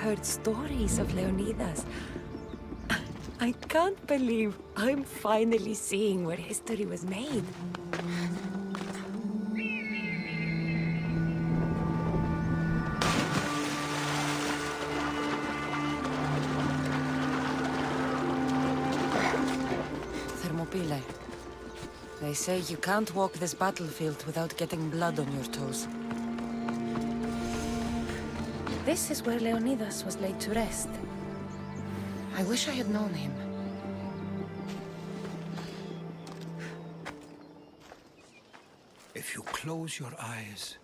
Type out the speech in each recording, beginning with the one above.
heard stories of Leonidas. I can't believe I'm finally seeing where history was made. Thermopylae. They say you can't walk this battlefield without getting blood on your toes. This is where Leonidas was laid to rest. I wish I had known him. If you close your eyes,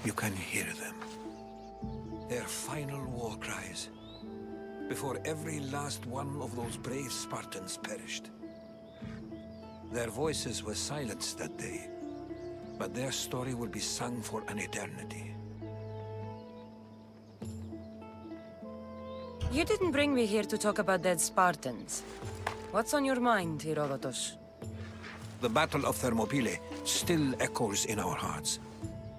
you can hear them. Their final war cries, before every last one of those brave Spartans perished. Their voices were silenced that day, but their story will be sung for an eternity. You didn't bring me here to talk about dead Spartans. What's on your mind, Herodotus? The Battle of Thermopylae still echoes in our hearts.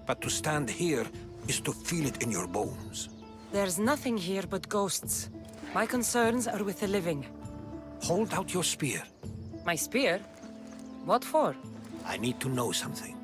But to stand here is to feel it in your bones. There's nothing here but ghosts. My concerns are with the living. Hold out your spear. My spear? What for? I need to know something.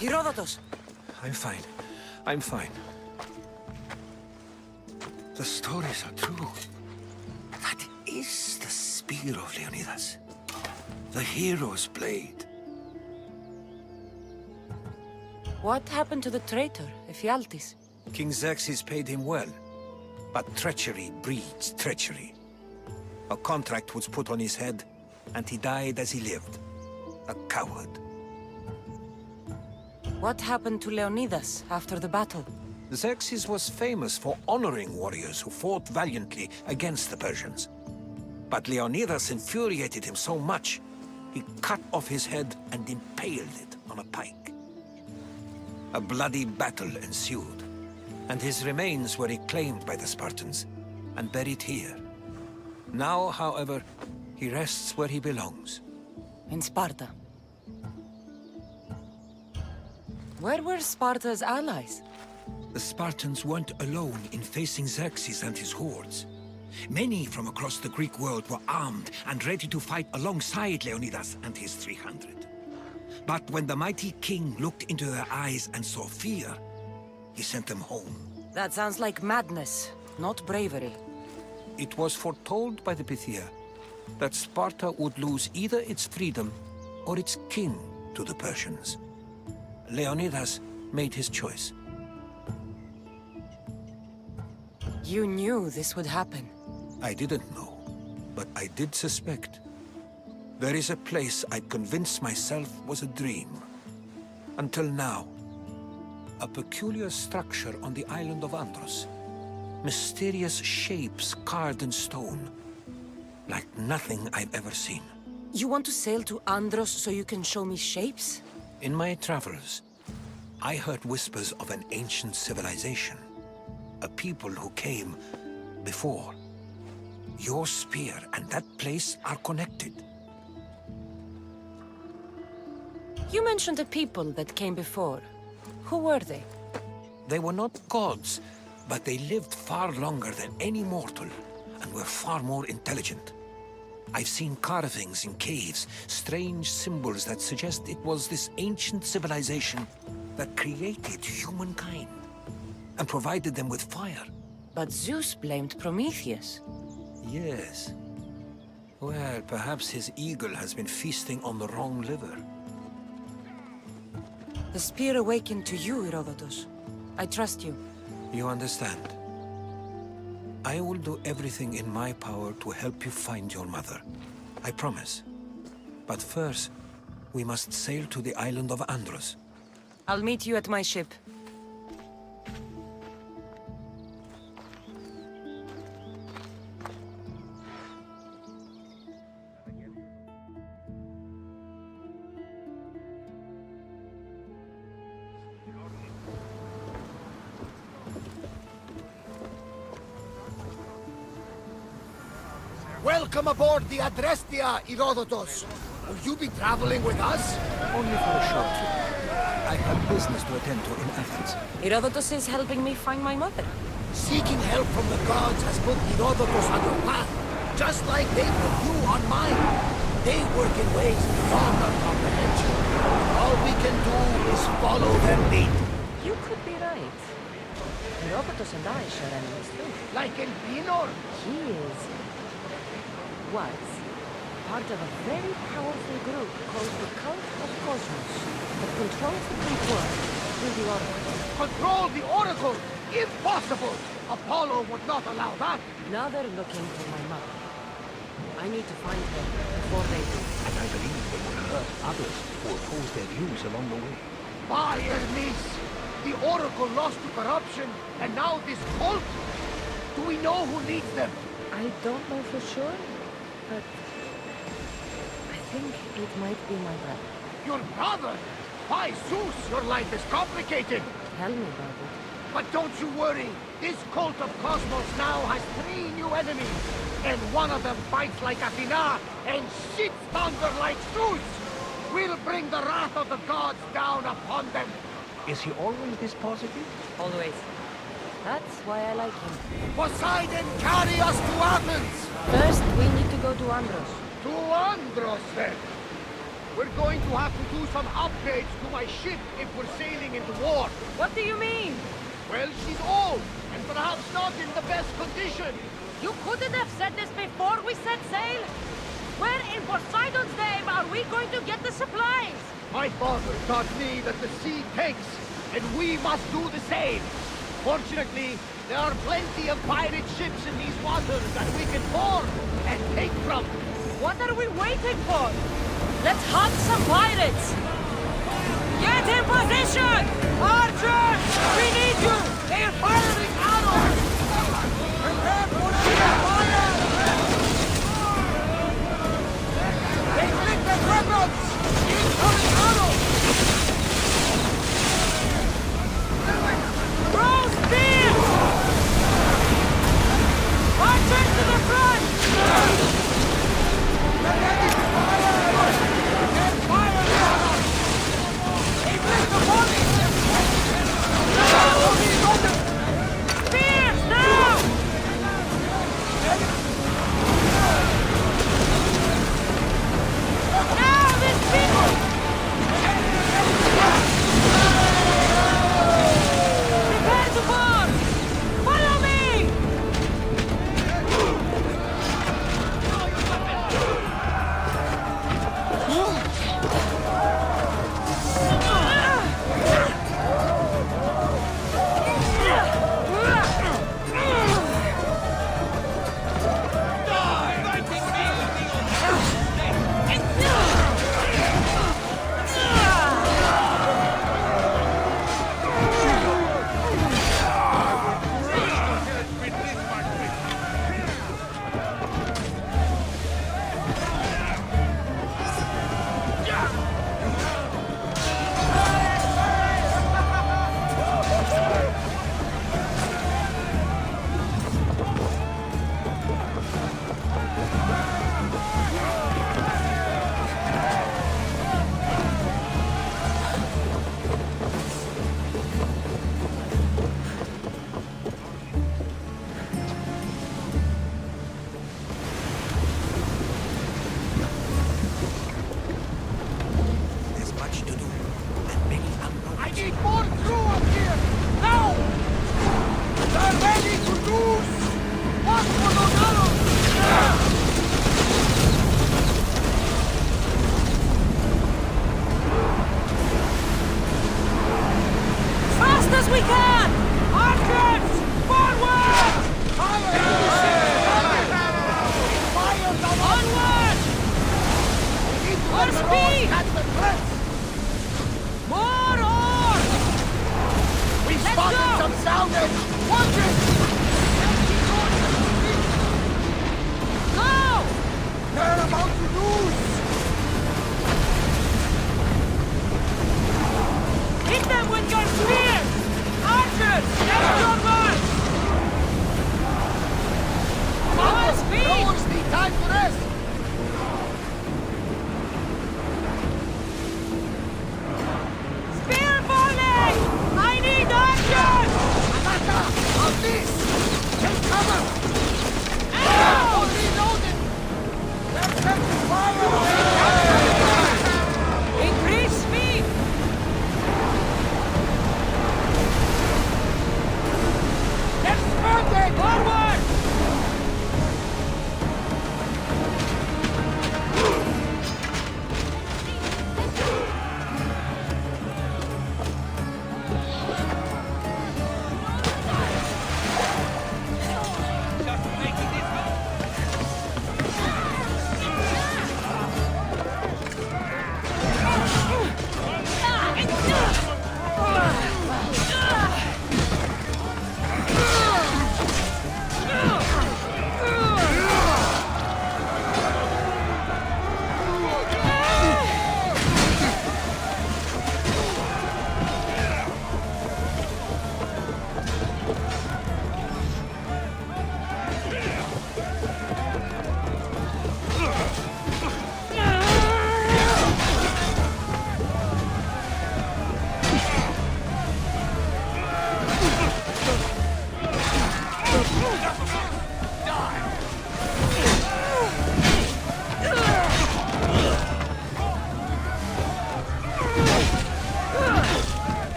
Herodotus! I'm fine. I'm fine. The stories are true. That is the spear of Leonidas. The hero's blade. What happened to the traitor, Ephialtes? King Xerxes paid him well, but treachery breeds treachery. A contract was put on his head, and he died as he lived. A coward. What happened to Leonidas after the battle? Xerxes was famous for honoring warriors who fought valiantly against the Persians. But Leonidas infuriated him so much, he cut off his head and impaled it on a pike. A bloody battle ensued, and his remains were reclaimed by the Spartans and buried here. Now, however, he rests where he belongs. In Sparta. Where were Sparta's allies? the Spartans weren't alone in facing Xerxes and his hordes. Many from across the Greek world were armed and ready to fight alongside Leonidas and his 300. But when the mighty king looked into their eyes and saw fear, he sent them home. That sounds like madness, not bravery. It was foretold by the Pythia that Sparta would lose either its freedom or its king to the Persians. Leonidas made his choice. You knew this would happen. I didn't know, but I did suspect. There is a place I'd convinced myself was a dream. Until now. A peculiar structure on the island of Andros. Mysterious shapes carved in stone. Like nothing I've ever seen. You want to sail to Andros so you can show me shapes? In my travels, I heard whispers of an ancient civilization. A people who came before. Your spear and that place are connected. You mentioned a people that came before. Who were they? They were not gods, but they lived far longer than any mortal, and were far more intelligent. I've seen carvings in caves, strange symbols that suggest it was this ancient civilization that created humankind, and provided them with fire. But Zeus blamed Prometheus. Yes. Well, perhaps his eagle has been feasting on the wrong liver. The spear awakened to you, Herodotus. I trust you. You understand. I will do everything in my power to help you find your mother. I promise. But first, we must sail to the island of Andros. I'll meet you at my ship. Welcome aboard the Adrestia, Herodotus. Will you be traveling with us? Only for a short trip. I have business to attend to in Athens. Herodotus is helping me find my mother. Seeking help from the gods has put Herodotus on your path, just like they put you on mine. They work in ways beyond our comprehension. All we can do is follow their lead. You could be right. Herodotus and I share enemies too. Like in Pinor. Was part of a very powerful group called the Cult of Cosmos that controls the Greek world through the Oracle. Control the Oracle, if possible. Apollo would not allow that. Now they're looking for my mother. I need to find her before they do. And I believe they will hurt others who oppose their views along the way. By Hermes, the Oracle lost to corruption, and now this cult? Do we know who leads them? I don't know for sure, but I think it might be my brother. Your brother? By Zeus, your life is complicated. Tell me about it. But don't you worry. This cult of Cosmos now has 3 new enemies. And one of them fights like Athena and shits thunder like Zeus. We'll bring the wrath of the gods down upon them. Is he always this positive? Always. That's why I like him. Poseidon, carry us to Athens! First, we need to go to Andros. To Andros, then. We're going to have to do some upgrades to my ship if we're sailing into war. What do you mean? Well, she's old, and perhaps not in the best condition. You couldn't have said this before we set sail? Where in Poseidon's name are we going to get the supplies? My father taught me that the sea takes, and we must do the same. Fortunately, there are plenty of pirate ships in these waters that we can board and take from. What are we waiting for? Let's hunt some pirates! Get in position! Archers! We need you! They're firing arrows! Prepare for fire! They click their weapons! Incoming arrows! Throw spears! Archers to the front! They blink the bodies! time to rest! Spear volley! I need archers! Anata! On this! Take cover! Ow! All reloaded! Let's set fire! Increase speed! Expanded! Forward!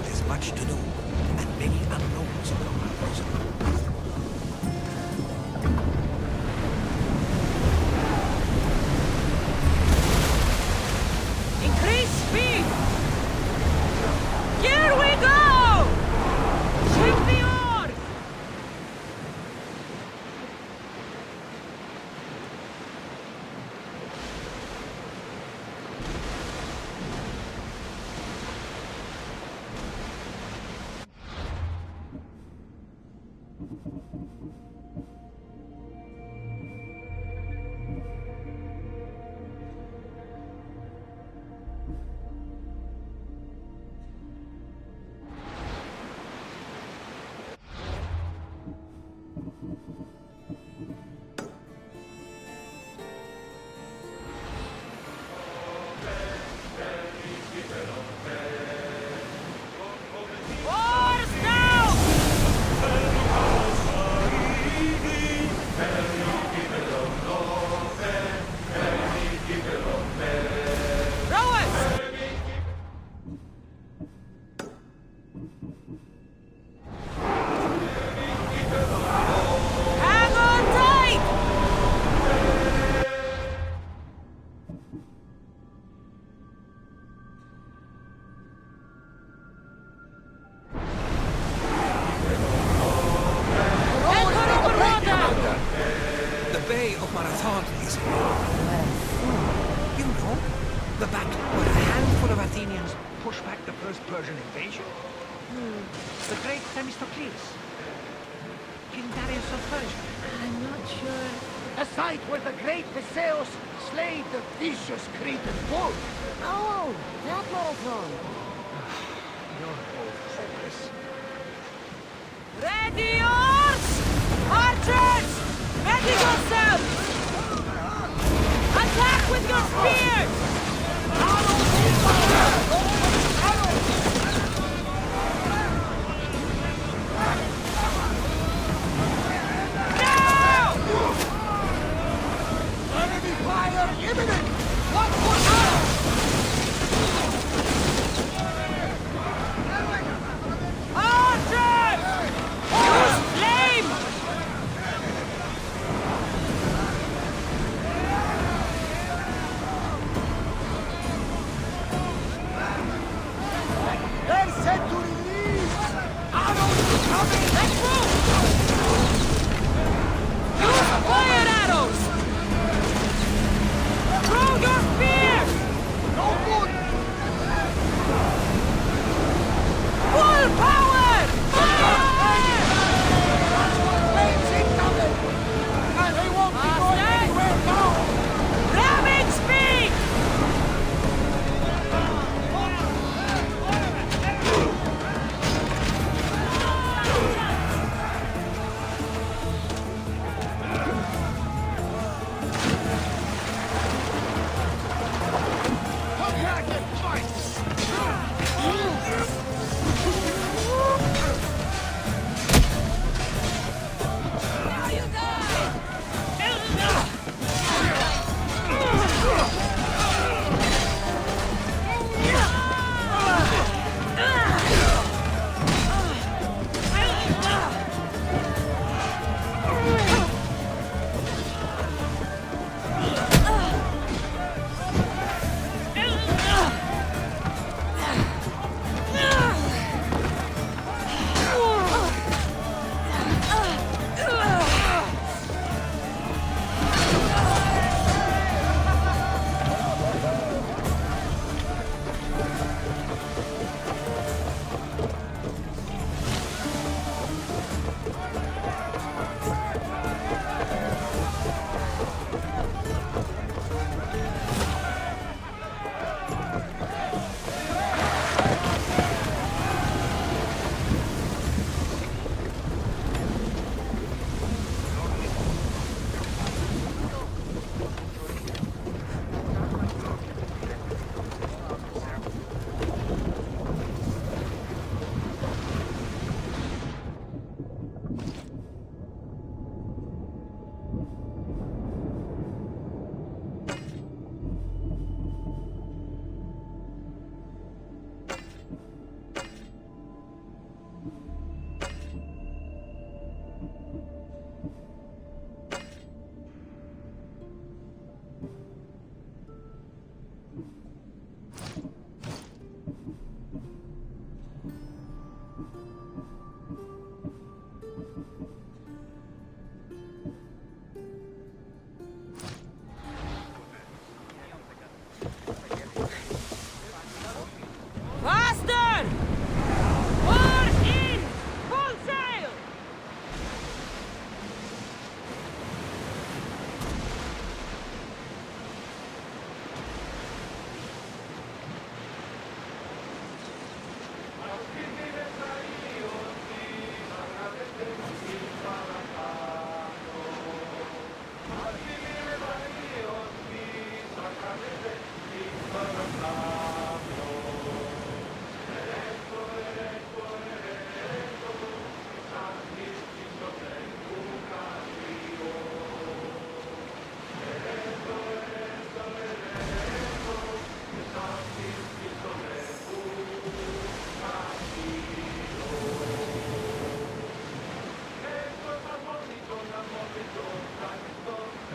There's much to do, and many unknowns around our prison. Increase speed! Here we go! Shake the orb! Oars now! Rowers! Hang on tight! Enter over water! The Bay of Marathon is here. You know, the battle where a handful of Athenians pushed back the first Persian invasion. The great Themistocles. King Darius of Persia. I'm not sure. A site where the great Theseus slayed the vicious Cretan bull. Oh, that marathon. You're both hopeless. Ready, oars! Archers! Ready yourselves! Attack with your spears! Now! Enemy fire imminent! What for now? Archers! Use flame!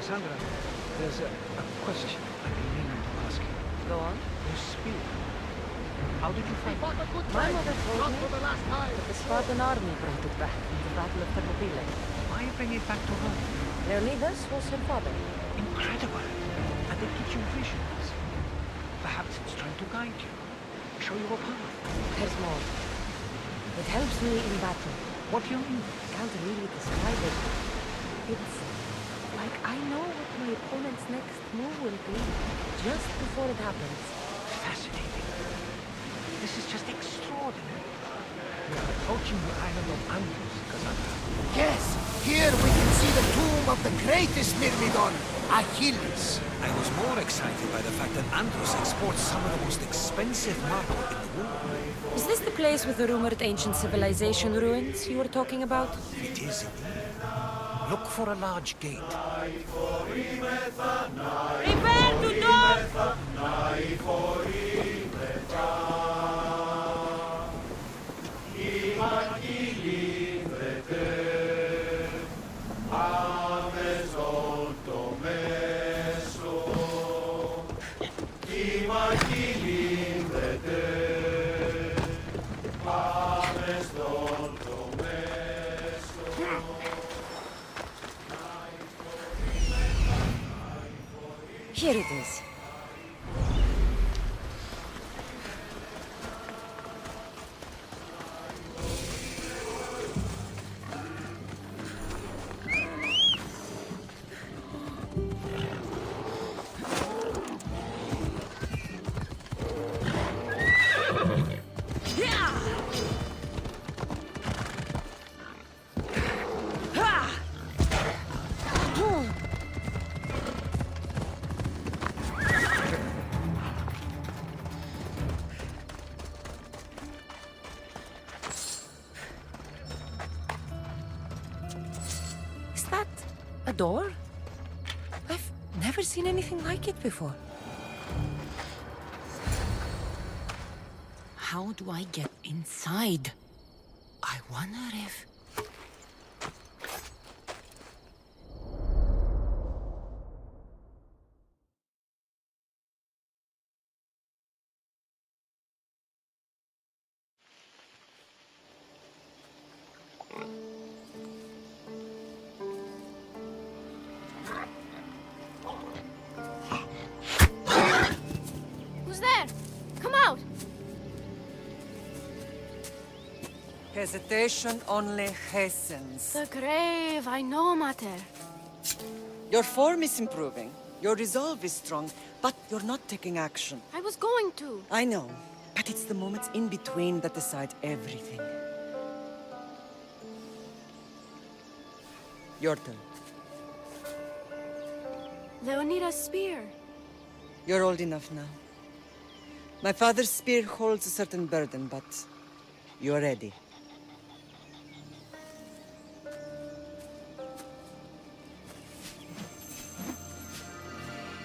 Kassandra, there's a question I've been meaning to ask you. Go on. Your spear. How did you We find it? fought a good My fight. mother told Not me for the last time. that the Spartan army brought it back from the Battle of Thermopylae. Why bring it back to Rome? Leonidas was her father. Incredible. And it gives you visions. Perhaps it's trying to guide you. Show you a path. There's more. It helps me in battle. What do you mean? I can't really describe it. It's like I know what my opponent's next move will be just before it happens. Fascinating. This is just extraordinary. We are approaching the island of Andros, Kassandra. Yes, here we can see the tomb of the greatest Myrmidon, Achilles. I was more excited by the fact that Andros exports some of the most expensive marble in the world. Is this the place with the rumored ancient civilization ruins you were talking about? It is indeed. Look for a large gate. Prepare to dodge! Here it is. Is that a door? I've never seen anything like it before. How do I get inside? I wonder if... Who's there? Come out! Hesitation only hastens. The grave, I know, Mater. Your form is improving. Your resolve is strong, but you're not taking action. I was going to. I know, but it's the moments in between that decide everything. Your turn. Leonidas' spear. You're old enough now. My father's spear holds a certain burden, but you're ready.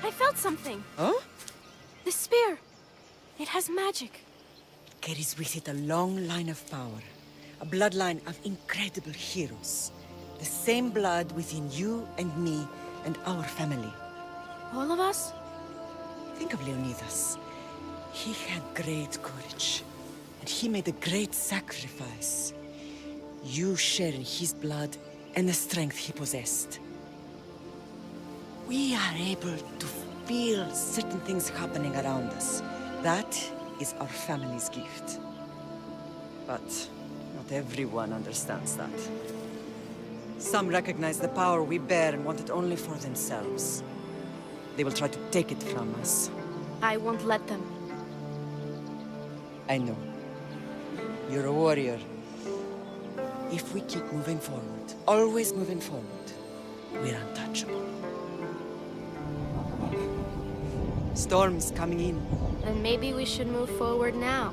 I felt something. Huh? The spear. It has magic. Carries with it a long line of power. A bloodline of incredible heroes. The same blood within you and me and our family. All of us? Think of Leonidas. He had great courage, and he made a great sacrifice. You share in his blood and the strength he possessed. We are able to feel certain things happening around us. That is our family's gift. But not everyone understands that. Some recognize the power we bear and want it only for themselves. They will try to take it from us. I won't let them. I know. You're a warrior. If we keep moving forward, always moving forward, we're untouchable. Storm's coming in. Then maybe we should move forward now.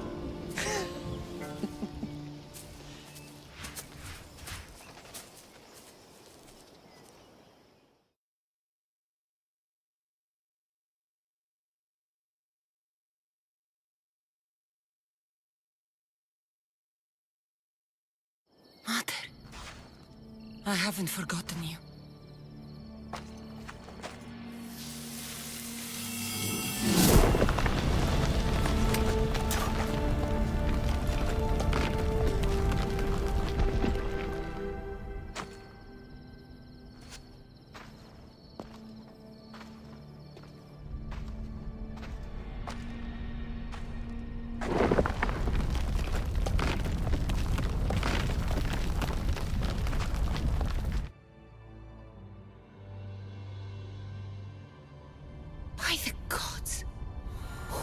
Mother, I haven't forgotten you.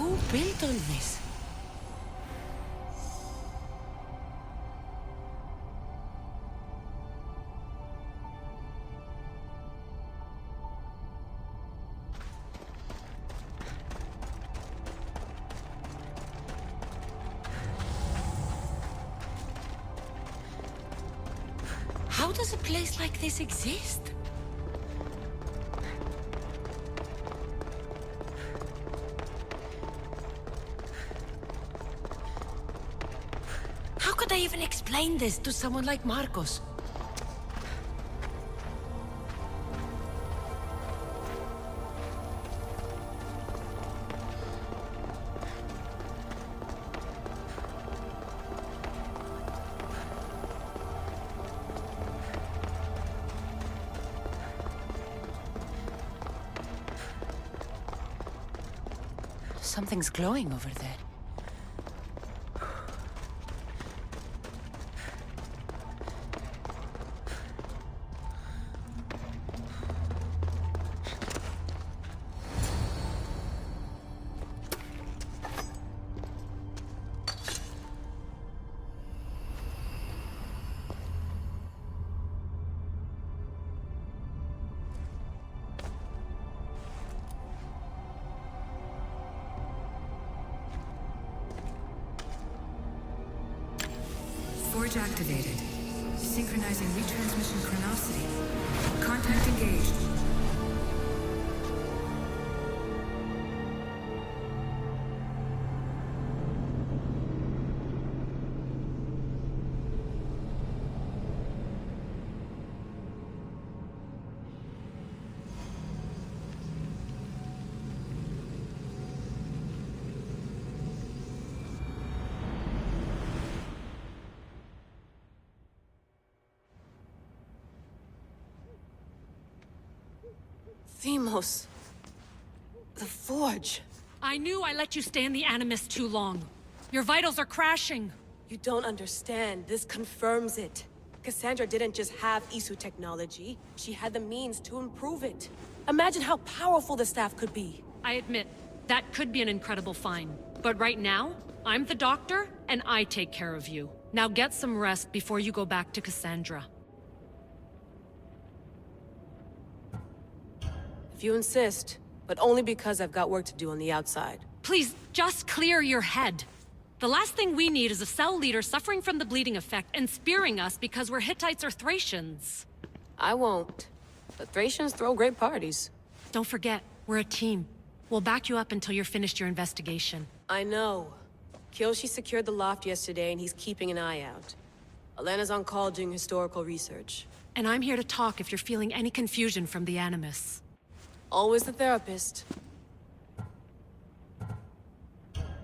Who built all this? How does a place like this exist? How could I even explain this to someone like Marcos? Something's glowing over there. Forge activated. Synchronizing retransmission chronicity. Contact engaged. Themos. The Forge. I knew I let you stay in the Animus too long. Your vitals are crashing. You don't understand. This confirms it. Kassandra didn't just have Isu technology. She had the means to improve it. Imagine how powerful the staff could be. I admit, that could be an incredible find. But right now, I'm the doctor, and I take care of you. Now get some rest before you go back to Kassandra. If you insist, but only because I've got work to do on the outside. Please, just clear your head. The last thing we need is a cell leader suffering from the bleeding effect and spearing us because we're Hittites or Thracians. I won't. The Thracians throw great parties. Don't forget, we're a team. We'll back you up until you're finished your investigation. I know. Kyoshi secured the loft yesterday and he's keeping an eye out. Elena's on call doing historical research. And I'm here to talk if you're feeling any confusion from the Animus. Always the therapist.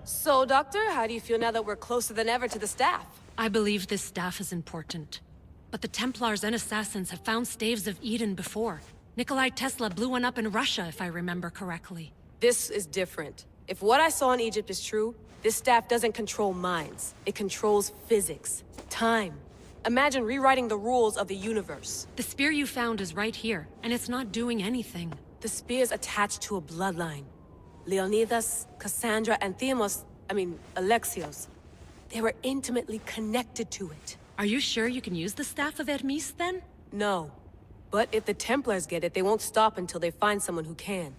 So, Doctor, how do you feel now that we're closer than ever to the staff? I believe this staff is important. But the Templars and Assassins have found staves of Eden before. Nikolai Tesla blew one up in Russia, if I remember correctly. This is different. If what I saw in Egypt is true, this staff doesn't control minds. It controls physics, time. Imagine rewriting the rules of the universe. The spear you found is right here, and it's not doing anything. The spear's attached to a bloodline. Leonidas, Kassandra, and Alexios. They were intimately connected to it. Are you sure you can use the Staff of Hermes, then? No. But if the Templars get it, they won't stop until they find someone who can.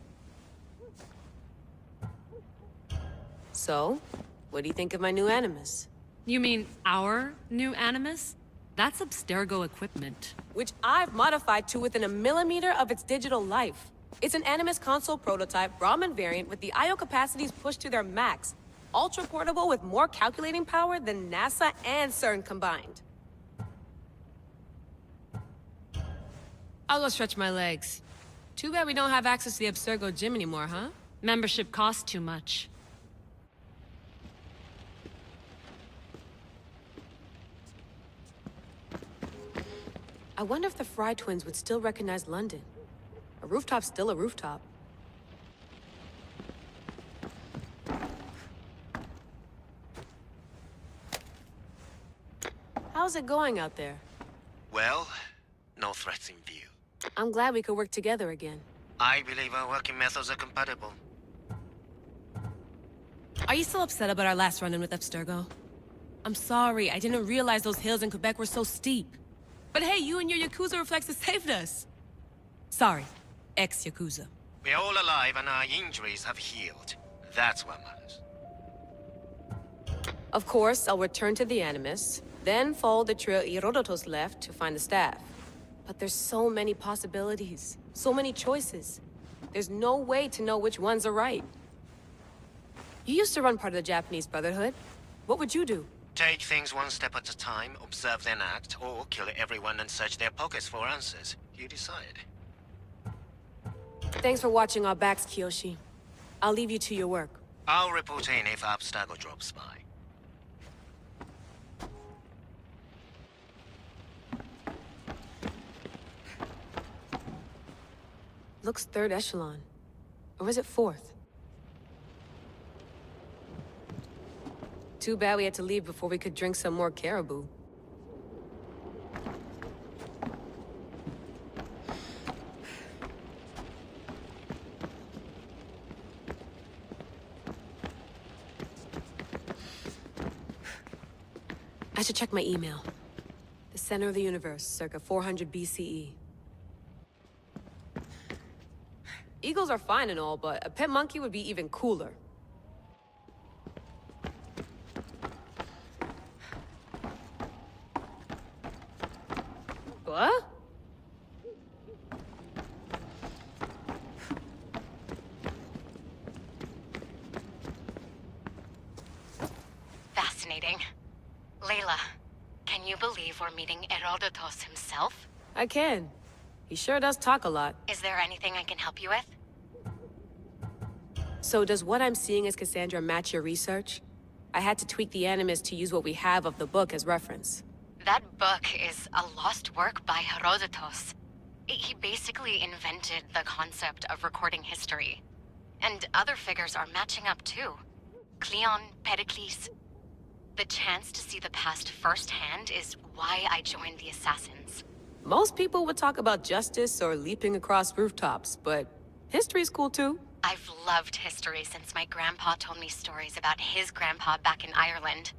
So, what do you think of my new Animus? You mean our new Animus? That's Abstergo equipment. Which I've modified to within a millimeter of its digital life. It's an Animus console prototype, Brahmin variant with the I/O capacities pushed to their max. Ultra-portable with more calculating power than NASA and CERN combined. I'll go stretch my legs. Too bad we don't have access to the Abstergo gym anymore, huh? Membership costs too much. I wonder if the Fry twins would still recognize London. A rooftop's still a rooftop. How's it going out there? Well, no threats in view. I'm glad we could work together again. I believe our working methods are compatible. Are you still upset about our last run-in with Abstergo? I'm sorry, I didn't realize those hills in Quebec were so steep. But hey, you and your Yakuza reflexes saved us. Sorry, ex-Yakuza. We're all alive and our injuries have healed. That's what matters. Of course, I'll return to the Animus, then follow the trail Herodotus left to find the staff. But there's so many possibilities, so many choices. There's no way to know which ones are right. You used to run part of the Japanese Brotherhood. What would you do? Take things one step at a time, observe then act, or kill everyone and search their pockets for answers. You decide. Thanks for watching our backs, Kiyoshi. I'll leave you to your work. I'll report in if Abstergo drops by. Looks third echelon. Or is it fourth? Too bad we had to leave before we could drink some more caribou. I should check my email. The center of the universe, circa 400 BCE. Eagles are fine and all, but a pet monkey would be even cooler. What? Fascinating. Layla, can you believe we're meeting Herodotus himself? I can. He sure does talk a lot. Is there anything I can help you with? So does what I'm seeing as Kassandra match your research? I had to tweak the Animus to use what we have of the book as reference. That book is a lost work by Herodotus. He basically invented the concept of recording history. And other figures are matching up too. Cleon, Pericles. The chance to see the past firsthand is why I joined the Assassins. Most people would talk about justice or leaping across rooftops, but history's cool too. I've loved history since my grandpa told me stories about his grandpa back in Ireland.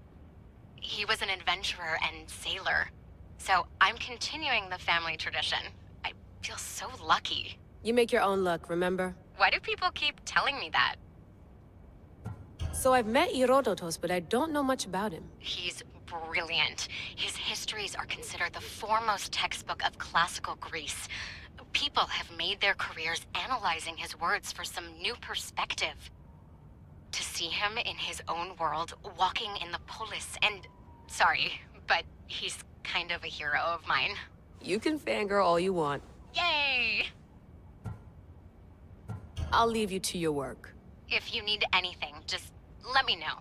He was an adventurer and sailor. So I'm continuing the family tradition. I feel so lucky. You make your own luck, remember? Why do people keep telling me that? So I've met Herodotus, but I don't know much about him. He's brilliant. His histories are considered the foremost textbook of classical Greece. People have made their careers analyzing his words for some new perspective. To see him in his own world, walking in the polis, and... Sorry, but he's kind of a hero of mine. You can fangirl all you want. Yay! I'll leave you to your work. If you need anything, just let me know.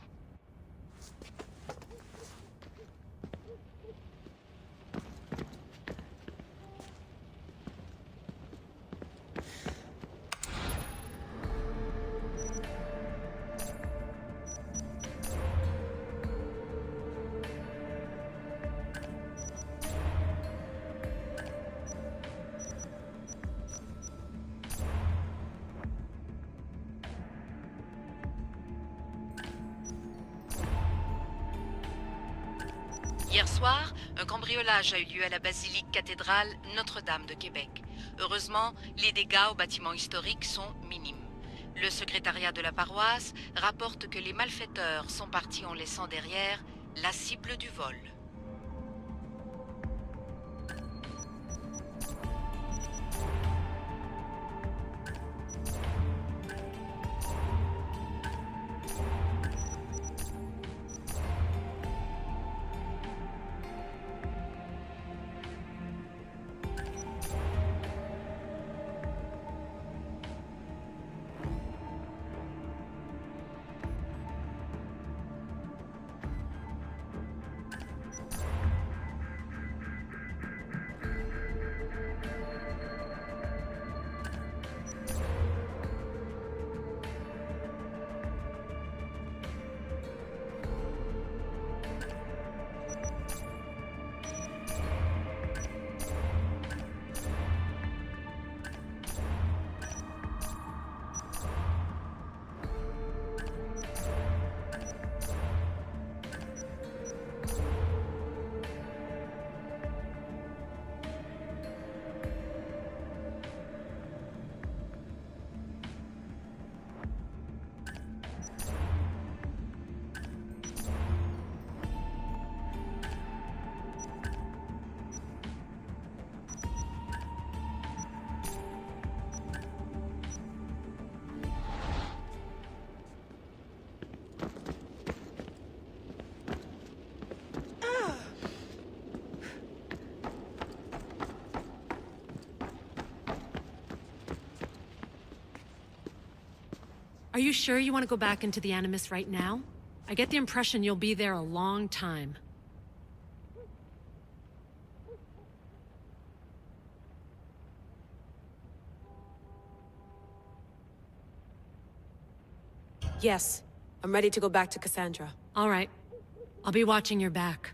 Hier soir, un cambriolage a eu lieu à la basilique cathédrale Notre-Dame de Québec. Heureusement, les dégâts au bâtiment historique sont minimes. Le secrétariat de la paroisse rapporte que les malfaiteurs sont partis en laissant derrière la cible du vol. Are you sure you want to go back into the Animus right now? I get the impression you'll be there a long time. Yes, I'm ready to go back to Kassandra. All right. I'll be watching your back.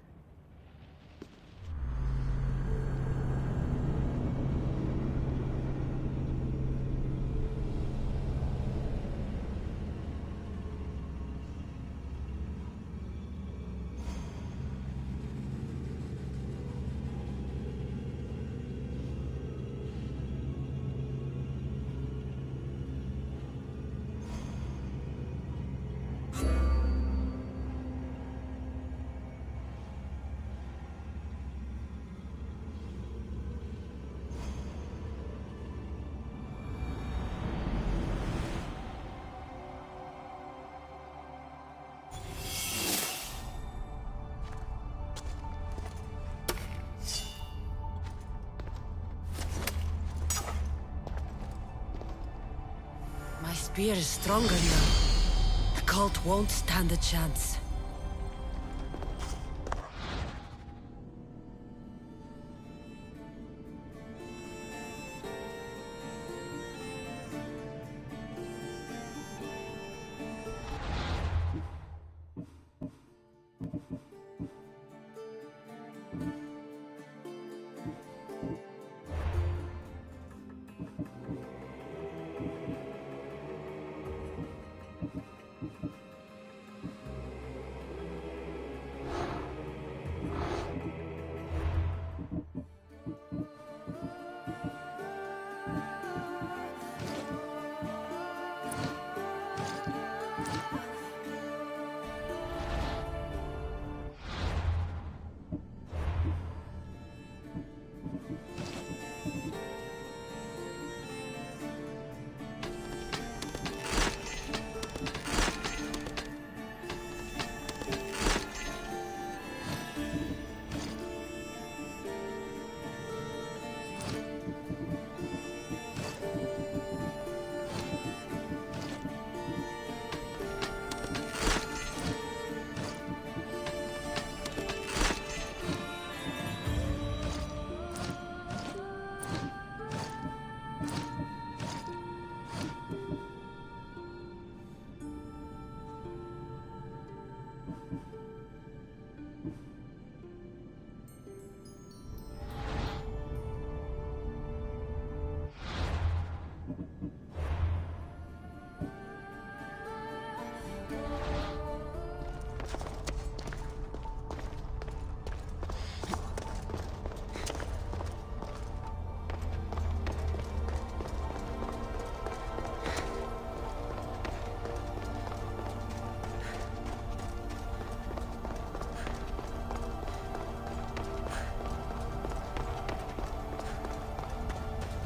My spear is stronger now. The cult won't stand a chance.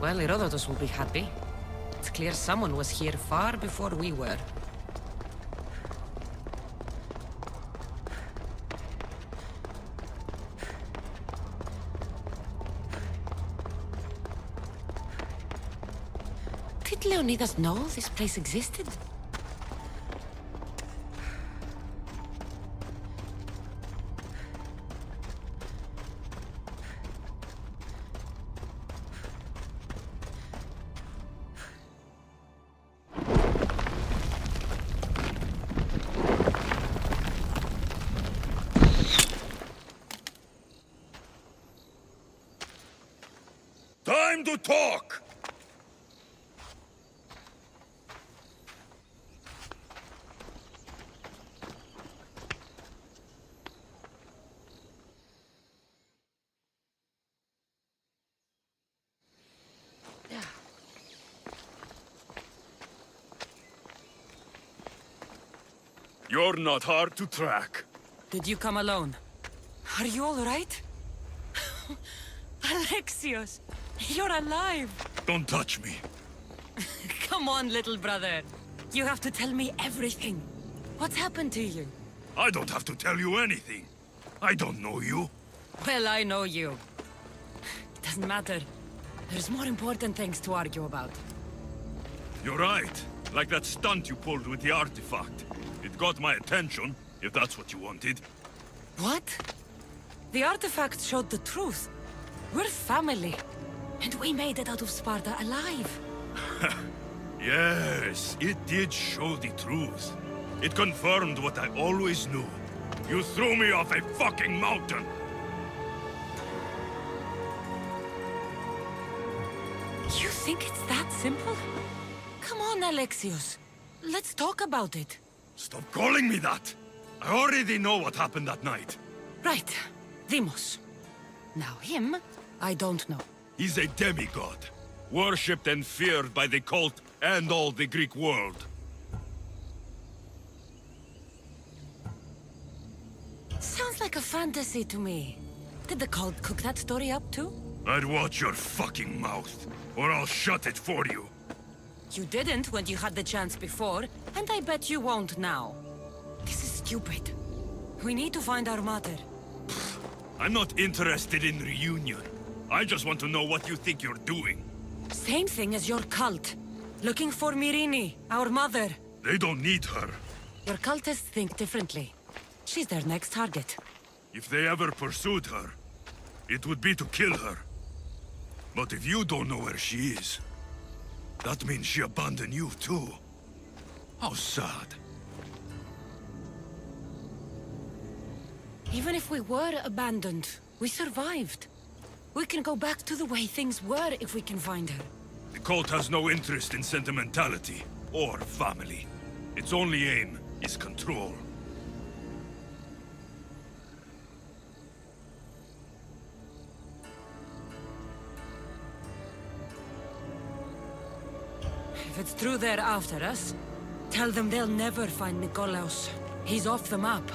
Well, Herodotus will be happy. It's clear someone was here far before we were. Did Leonidas know this place existed? Time to talk! You're not hard to track. Did you come alone? Are you all right? Alexios, you're alive! Don't touch me. Come on, little brother. You have to tell me everything. What's happened to you? I don't have to tell you anything. I don't know you. Well, I know you. It doesn't matter. There's more important things to argue about. You're right. Like that stunt you pulled with the artifact. It got my attention, if that's what you wanted. What? The artifact showed the truth. We're family. And we made it out of Sparta alive. Yes, it did show the truth. It confirmed what I always knew. You threw me off a fucking mountain! You think it's that simple? Come on, Alexios. Let's talk about it. Stop calling me that! I already know what happened that night. Right. Deimos. Now him, I don't know. He's a demigod. Worshipped and feared by the cult and all the Greek world. Sounds like a fantasy to me. Did the cult cook that story up too? I'd watch your fucking mouth, or I'll shut it for you. You didn't when you had the chance before, and I bet you won't now. This is stupid. We need to find our mother. I'm not interested in reunion. I just want to know what you think you're doing. Same thing as your cult. Looking for Myrrine, our mother. They don't need her. Your cultists think differently. She's their next target. If they ever pursued her, it would be to kill her. But if you don't know where she is, that means she abandoned you too. How sad. Even if we were abandoned, we survived. We can go back to the way things were if we can find her. The cult has no interest in sentimentality or family. Its only aim is control. If it's true they're after us, tell them they'll never find Nikolaos. He's off the map.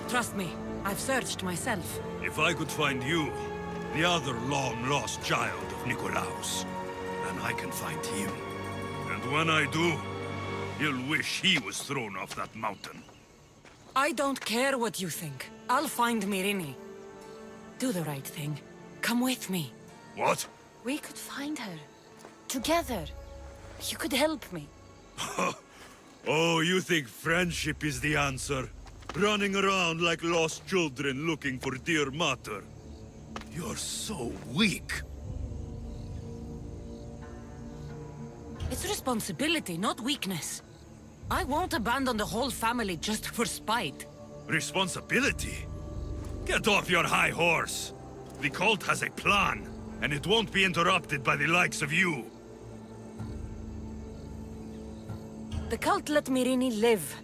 Trust me, I've searched myself. If I could find you, the other long-lost child of Nikolaos, then I can find him. And when I do, he'll wish he was thrown off that mountain. I don't care what you think. I'll find Myrrine. Do the right thing. Come with me. What? We could find her. Together. You could help me. Oh, you think friendship is the answer? Running around like lost children looking for dear mother. You're so weak. It's responsibility, not weakness. I won't abandon the whole family just for spite. Responsibility? Get off your high horse. The cult has a plan, and it won't be interrupted by the likes of you. The cult let Myrrine live.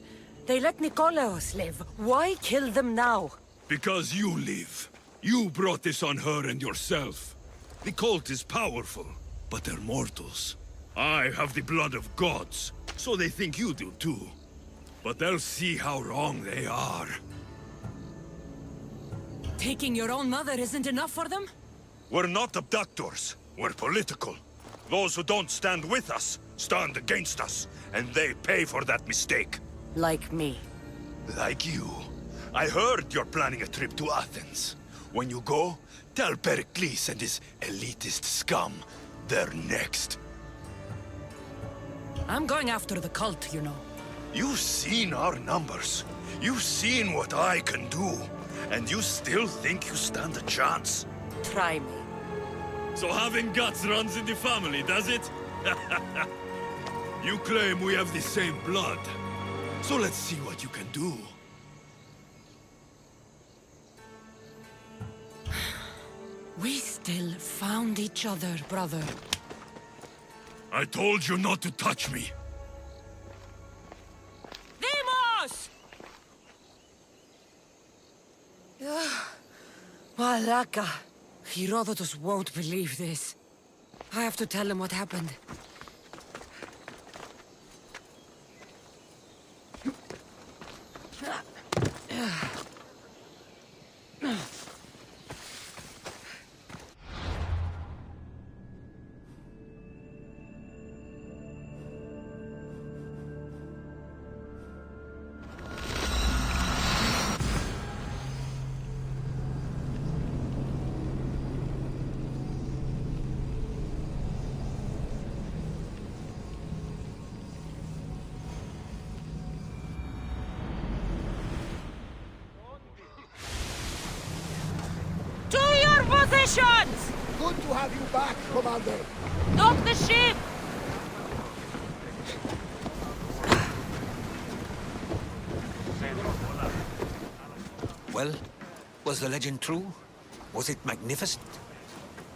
They let Nikolaos live. Why kill them now? Because you live. You brought this on her and yourself. The cult is powerful, but they're mortals. I have the blood of gods, so they think you do too. But they'll see how wrong they are. Taking your own mother isn't enough for them? We're not abductors. We're political. Those who don't stand with us, stand against us. And they pay for that mistake. Like me. Like you. I heard you're planning a trip to Athens. When you go, tell Pericles and his elitist scum they're next. I'm going after the cult, you know. You've seen our numbers. You've seen what I can do. And you still think you stand a chance? Try me. So having guts runs in the family, does it? You claim we have the same blood. So let's see what you can do. We still found each other, brother. I told you not to touch me. Deimos! Malaka. Herodotus won't believe this. I have to tell him what happened. positions! Good to have you back, Commander. Dock the ship! Well, was the legend true? Was it magnificent?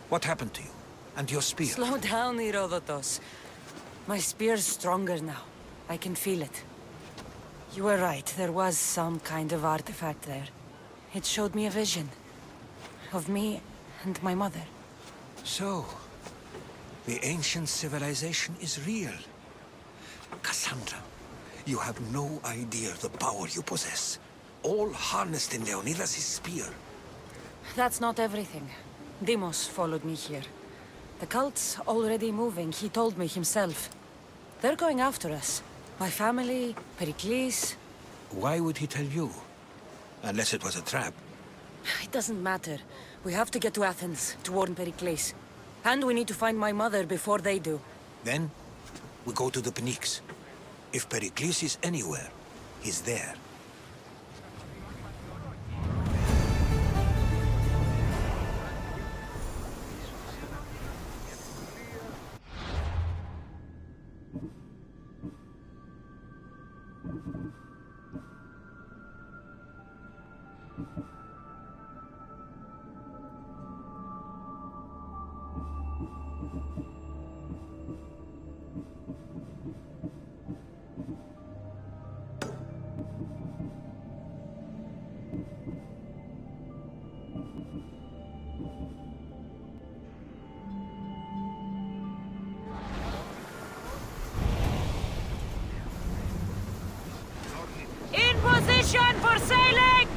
What happened to you? And your spear? Slow down, Herodotus. My spear's stronger now. I can feel it. You were right, there was some kind of artifact there. It showed me a vision. Of me and my mother. So, the ancient civilization is real. Kassandra, you have no idea the power you possess. All harnessed in Leonidas' spear. That's not everything. Deimos followed me here. The cult's already moving, he told me himself. They're going after us. My family, Pericles. Why would he tell you? Unless it was a trap. It doesn't matter. We have to get to Athens, to warn Pericles. And we need to find my mother before they do. Then, we go to the Pnyx. If Pericles is anywhere, he's there. In position for sailing!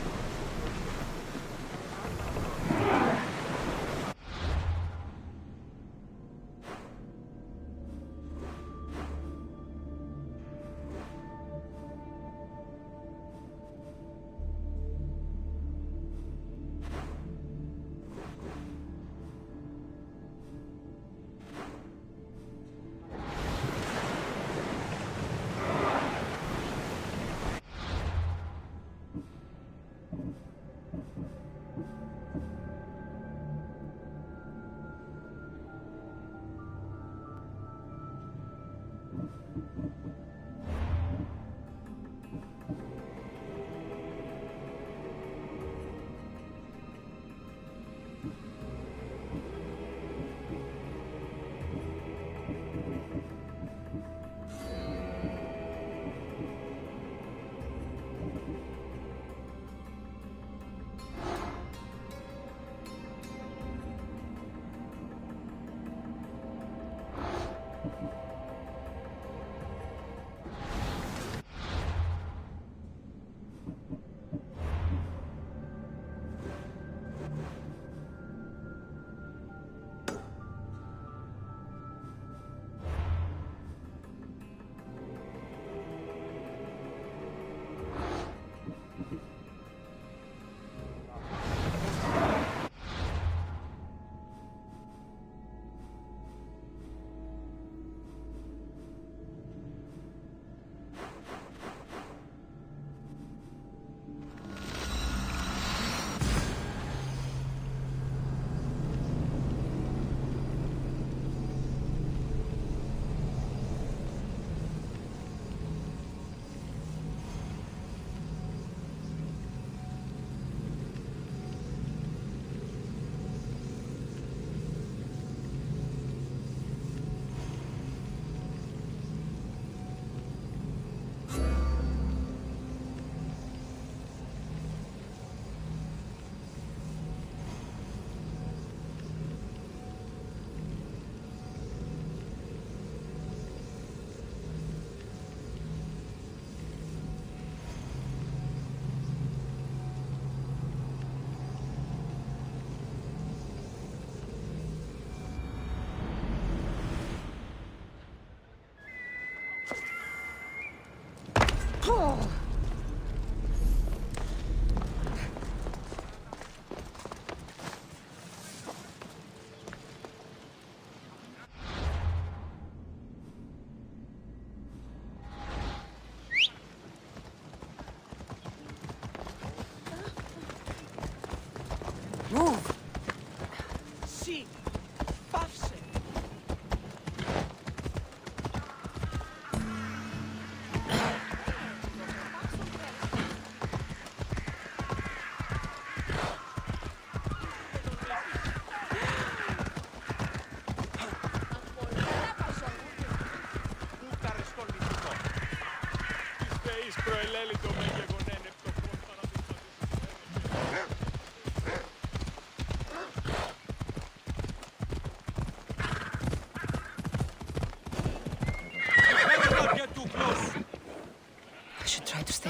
Move!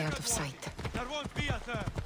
out of sight. There won't be a third.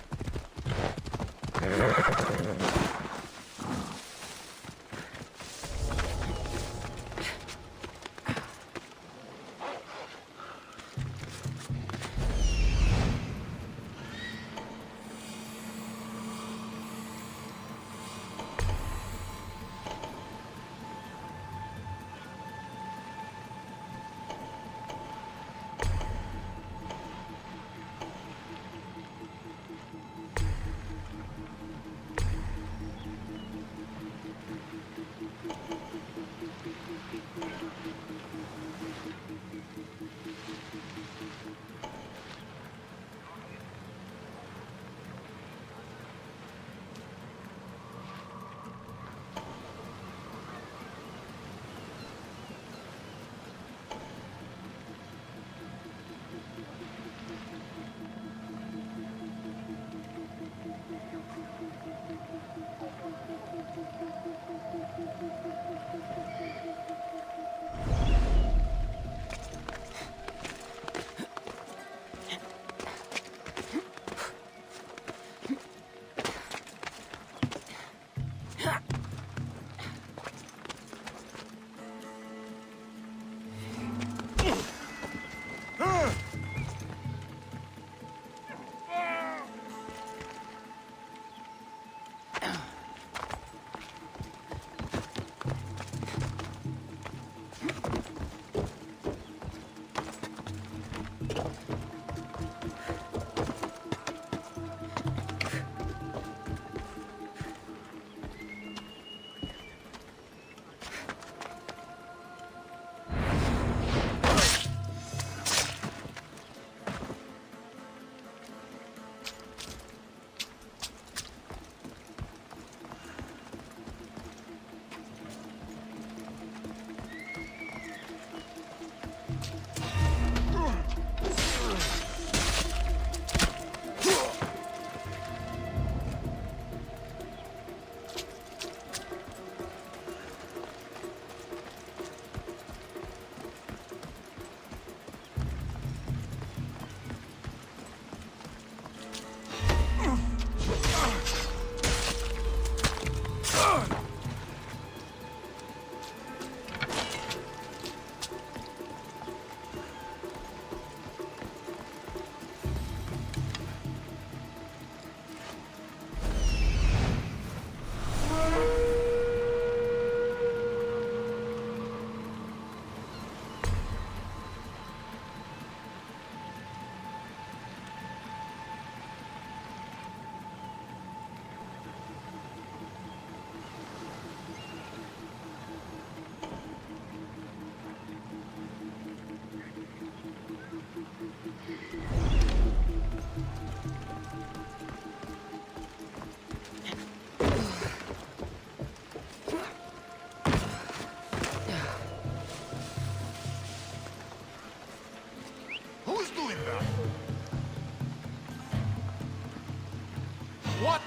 What?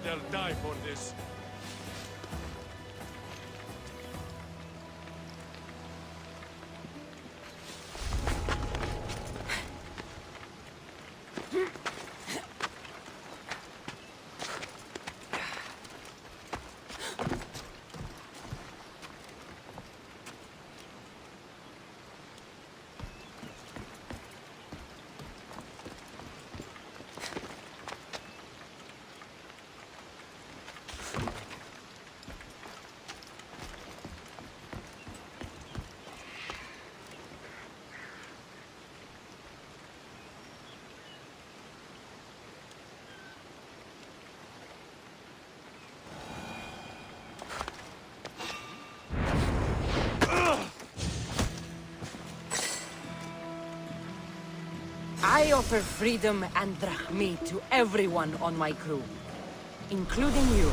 They'll die for this. I offer freedom and drachmi to everyone on my crew, including you.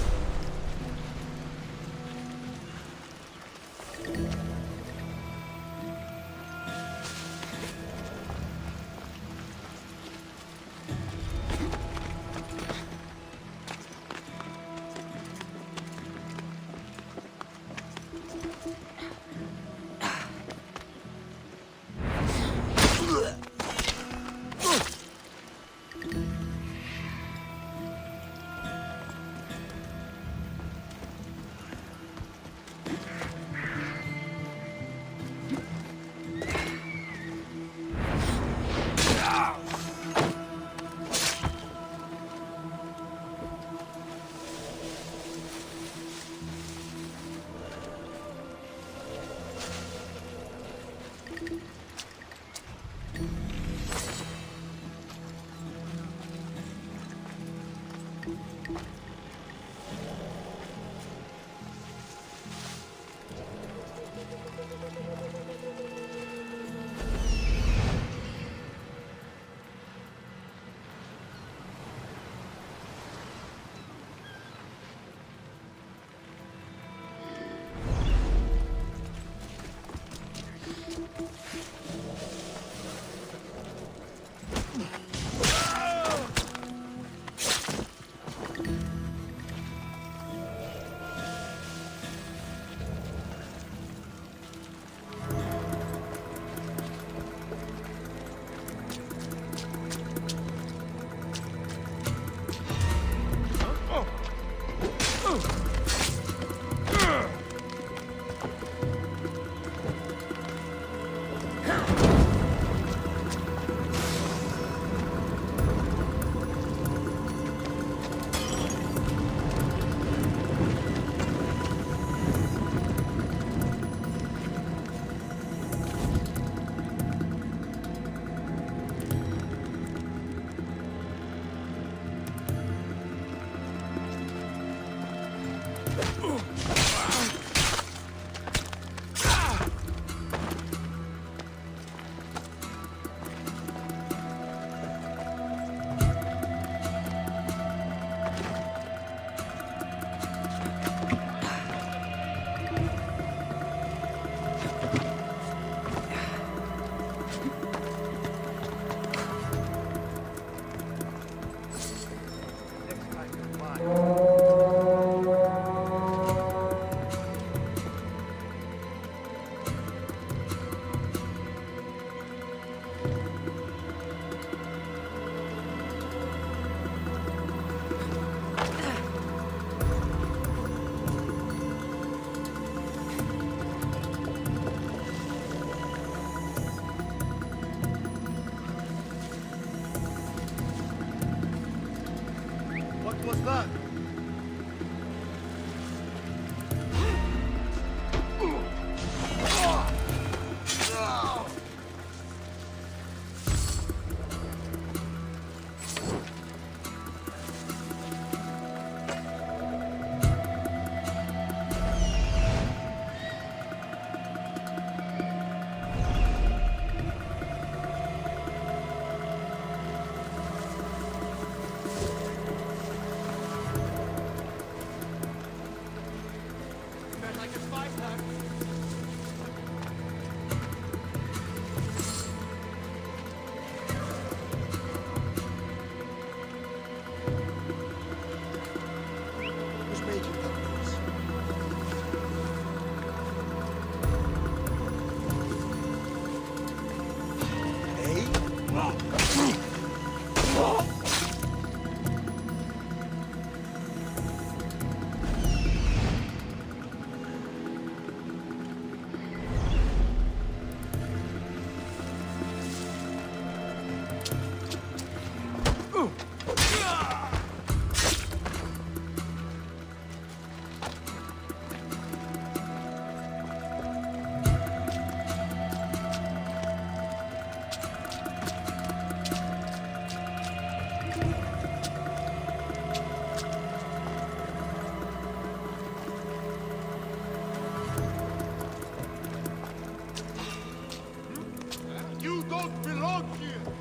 don't belong here!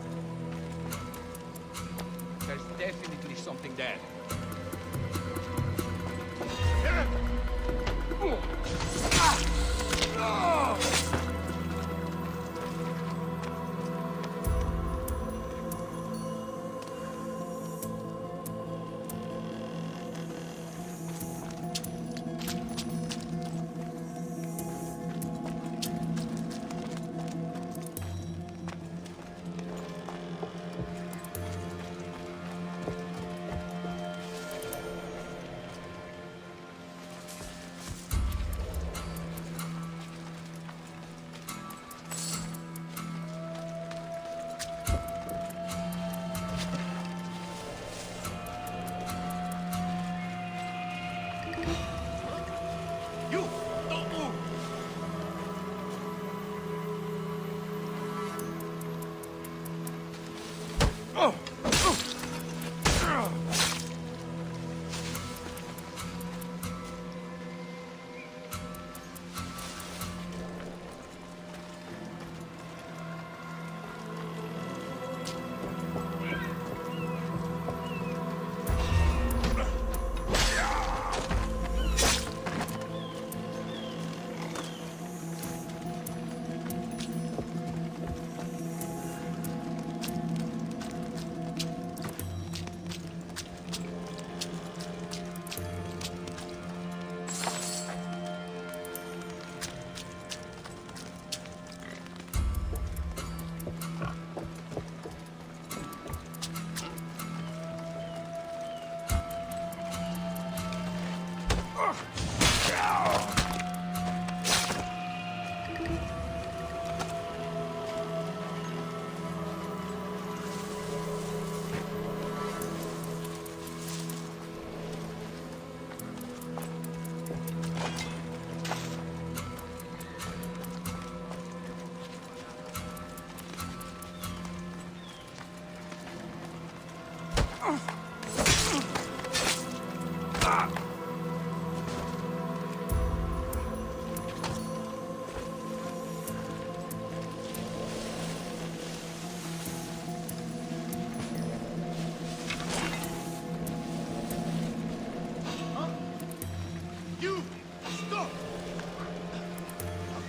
There's definitely something there.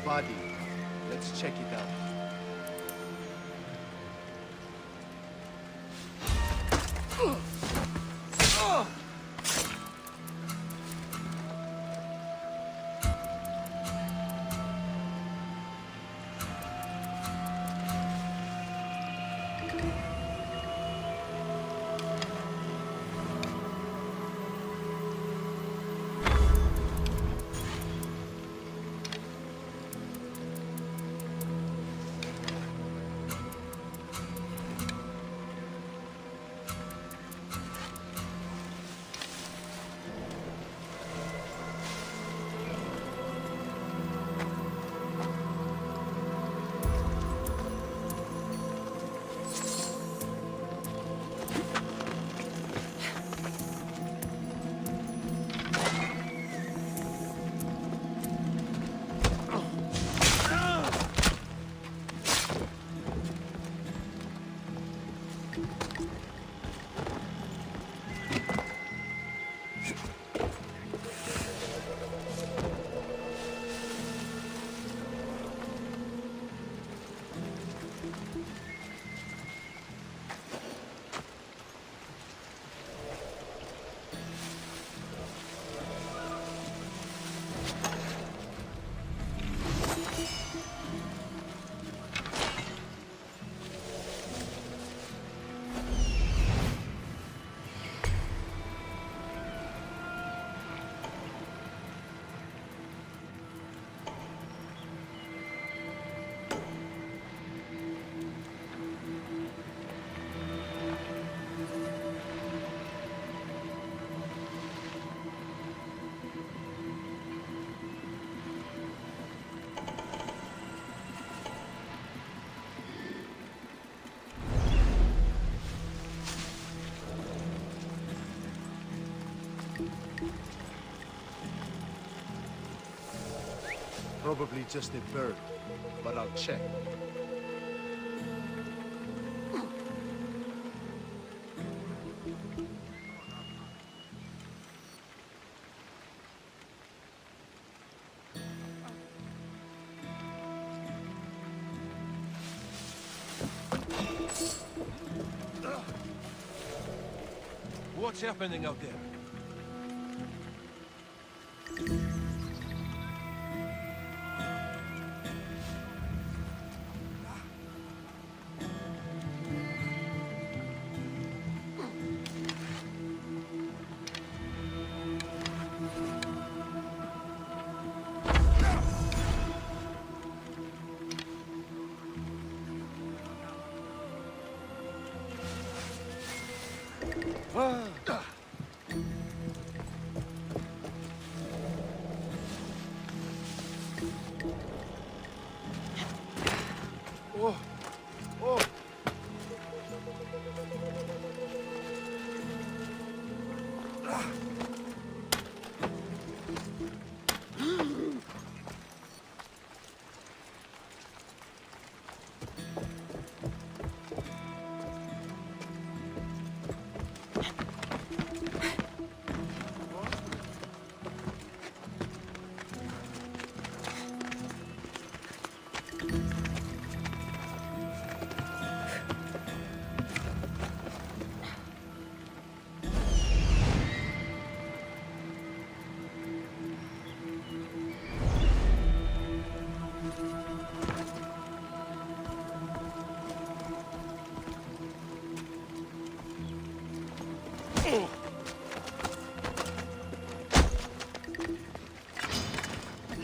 Body. Let's check it out. Probably just a bird, but I'll check. What's happening out there?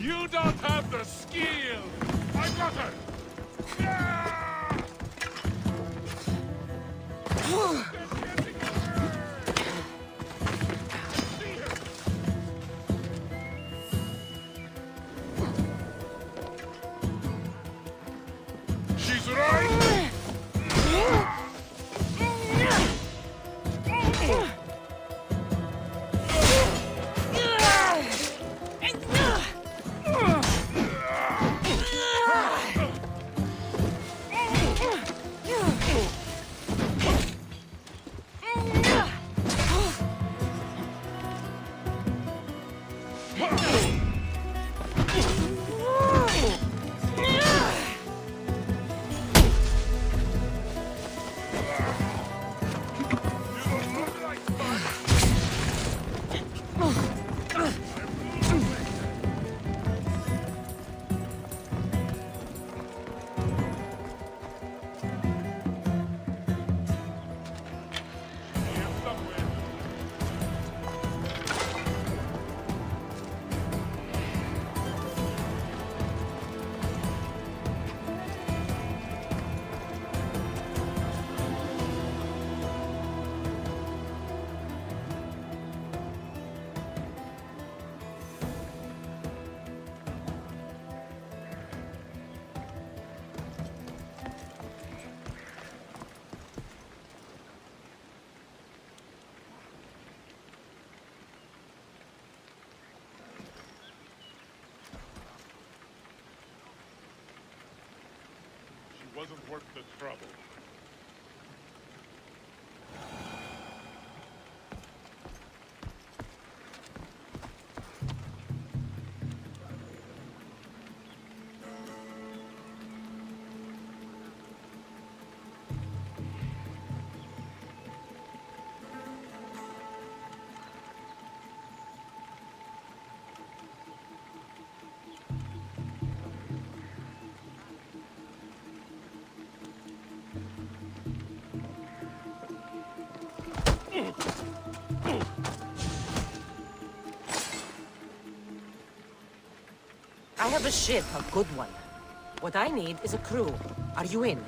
You don't have the skill! I got her! She's right! Wasn't worth the trouble. I have a ship, a good one. What I need is a crew. Are you in?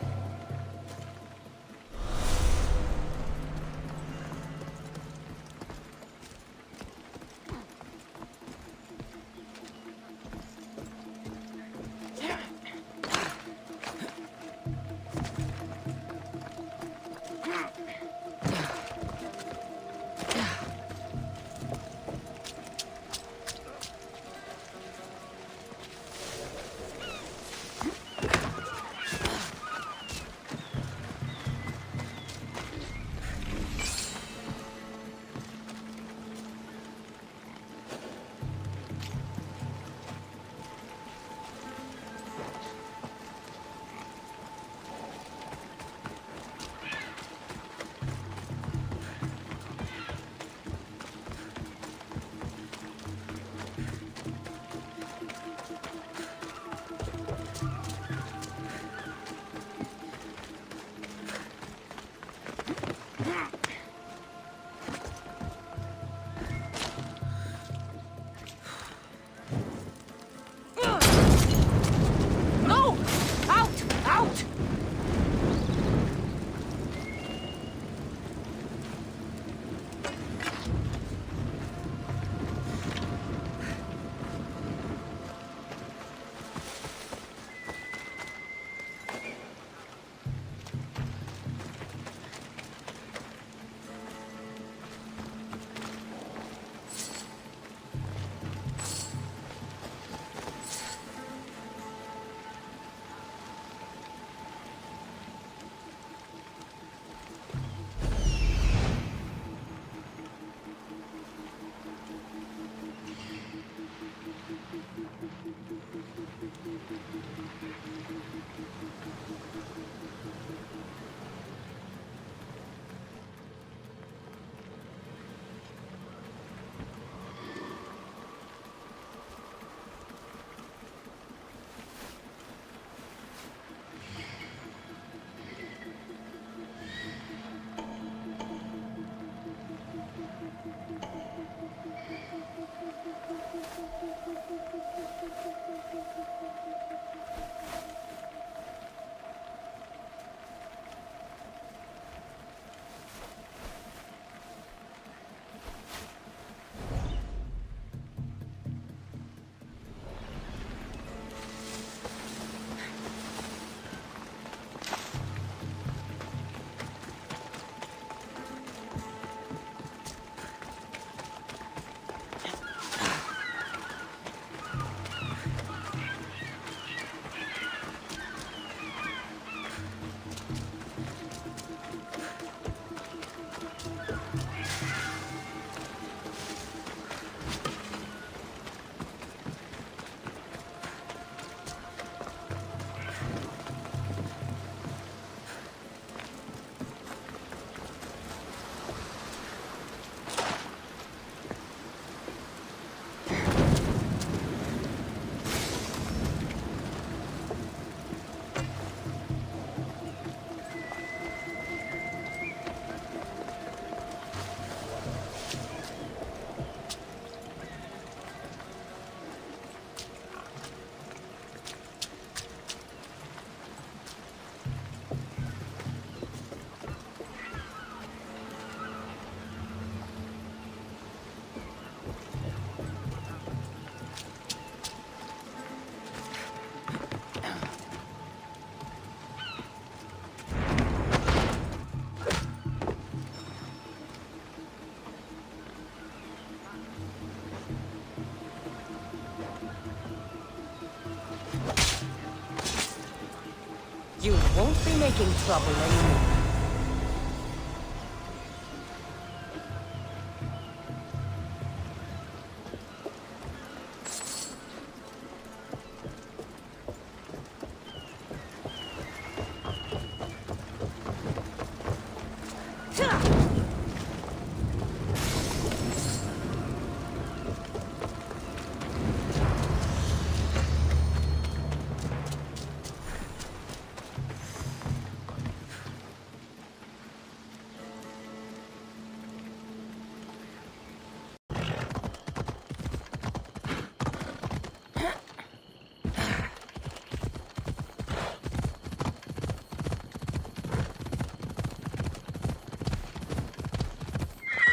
You won't be making trouble anymore.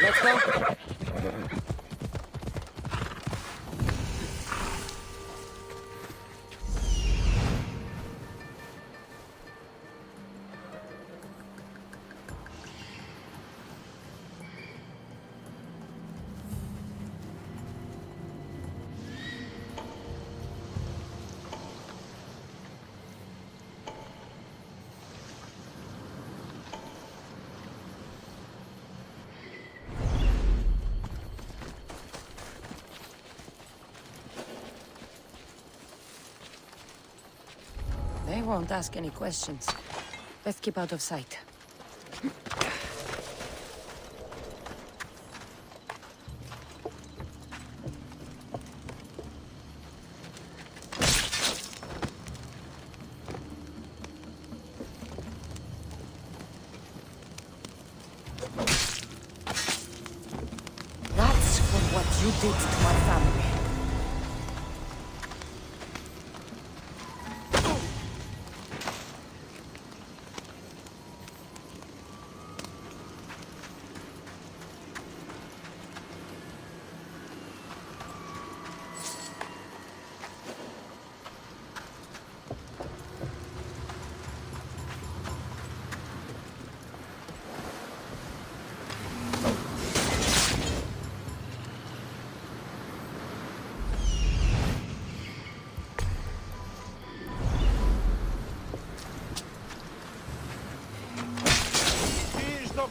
Let's go. They won't ask any questions. Let's keep out of sight. That's for what you did to my family.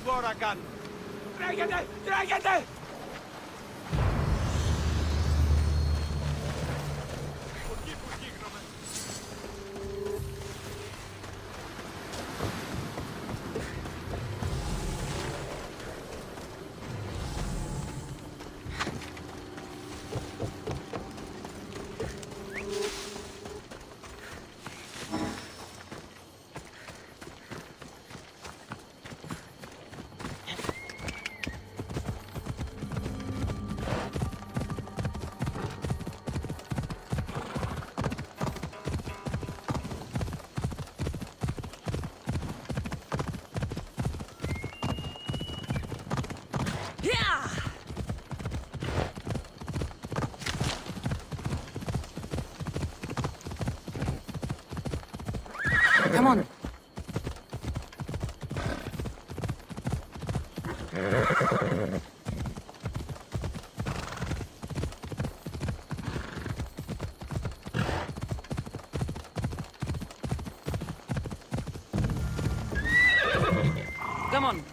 Goragan! Dragete! Dragete! Come on. Come on.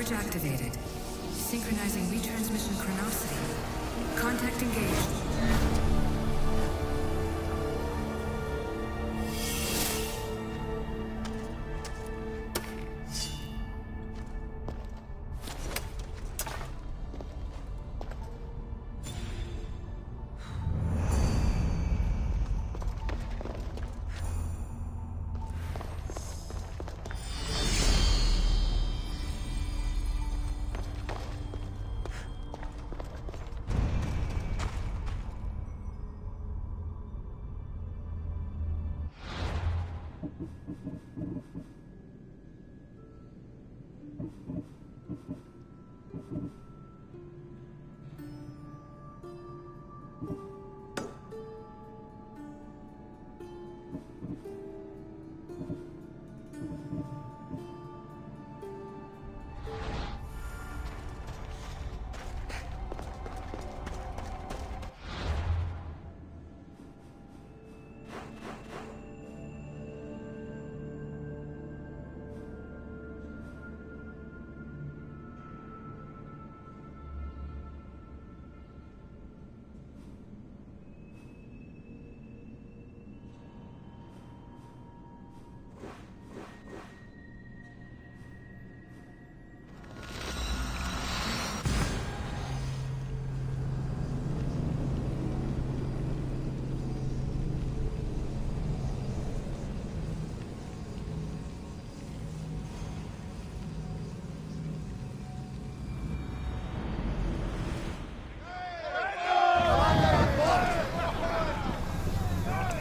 Forge activated. Synchronizing retransmission chronicity. Contact engaged.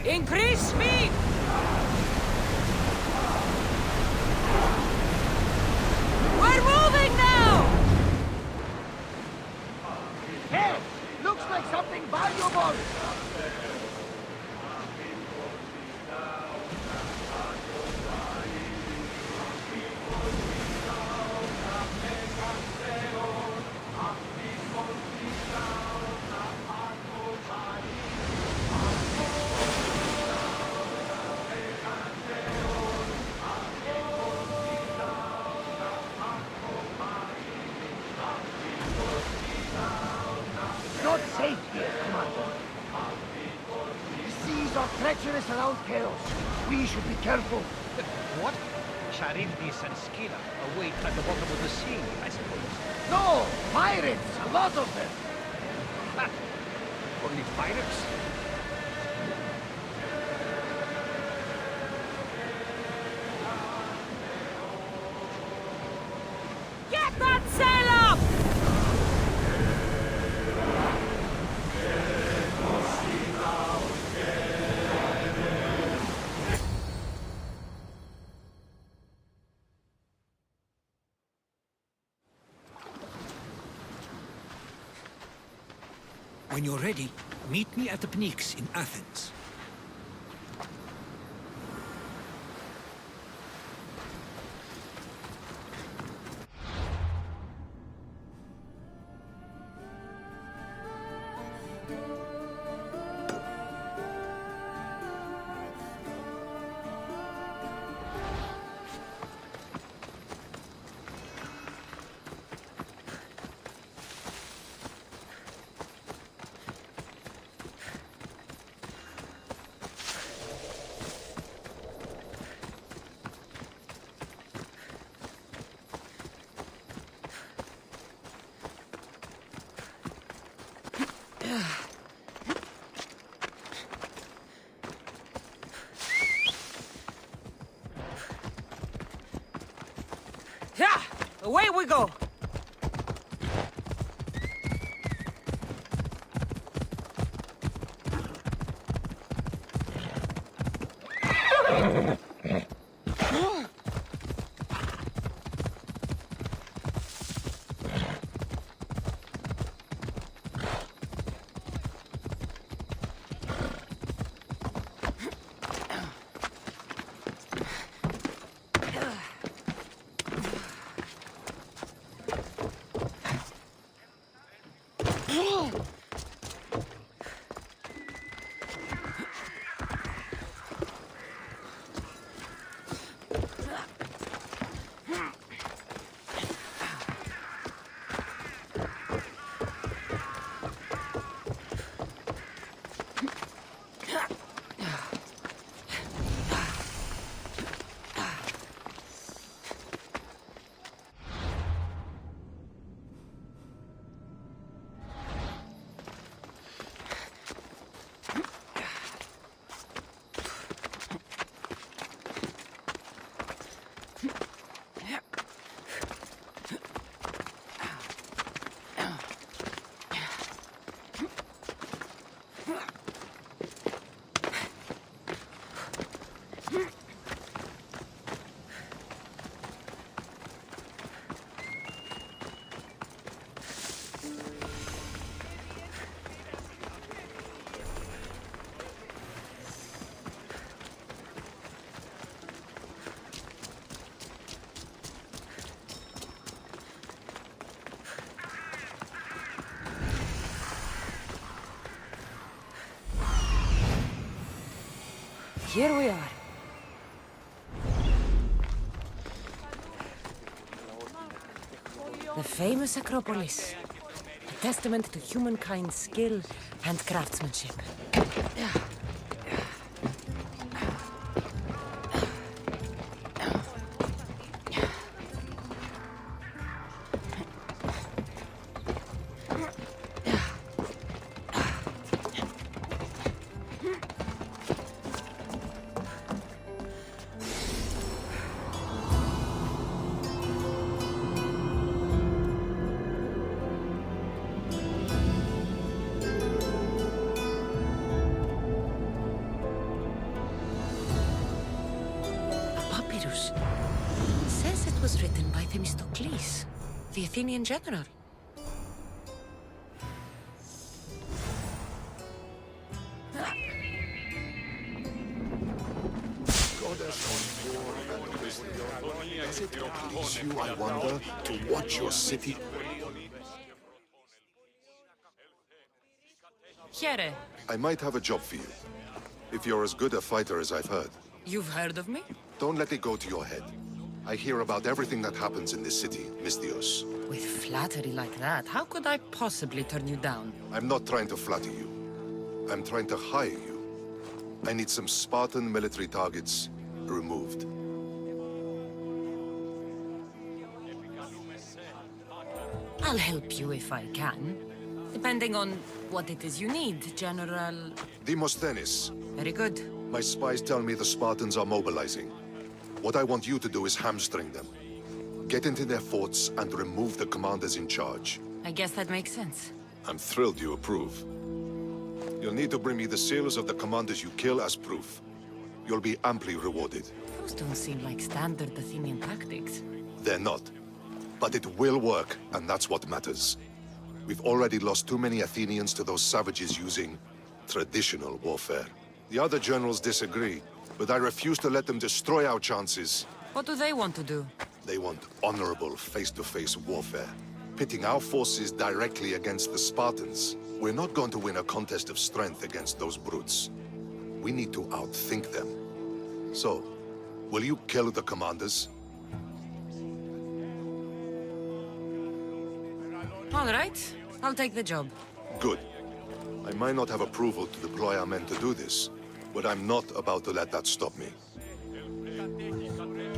Increase speed! We're moving now! Hey! Looks like something valuable! Not safe here, Commander. The seas are treacherous around Chaos. We should be careful. What? Charybdis and Scylla await at the bottom of the sea, I suppose. No! Pirates! A lot of them! Ha! Only pirates? Get that sail up! When you're ready, meet me at the Pnyx in Athens. Yeah! Away we go! Here we are. The famous Acropolis. A testament to humankind's skill and craftsmanship. Says it was written by Themistocles, the Athenian general. Does it please you, I wonder, to watch your city? Here. I might have a job for you. If you're as good a fighter as I've heard. You've heard of me? Don't let it go to your head. I hear about everything that happens in this city, Misthios. With flattery like that, how could I possibly turn you down? I'm not trying to flatter you. I'm trying to hire you. I need some Spartan military targets removed. I'll help you if I can. Depending on what it is you need, General... Demosthenes. Very good. My spies tell me the Spartans are mobilizing. What I want you to do is hamstring them. Get into their forts and remove the commanders in charge. I guess that makes sense. I'm thrilled you approve. You'll need to bring me the seals of the commanders you kill as proof. You'll be amply rewarded. Those don't seem like standard Athenian tactics. They're not. But it will work, and that's what matters. We've already lost too many Athenians to those savages using traditional warfare. The other generals disagree, but I refuse to let them destroy our chances. What do they want to do? They want honorable face-to-face warfare, pitting our forces directly against the Spartans. We're not going to win a contest of strength against those brutes. We need to outthink them. So, will you kill the commanders? All right. I'll take the job. Good. I might not have approval to deploy our men to do this, but I'm not about to let that stop me.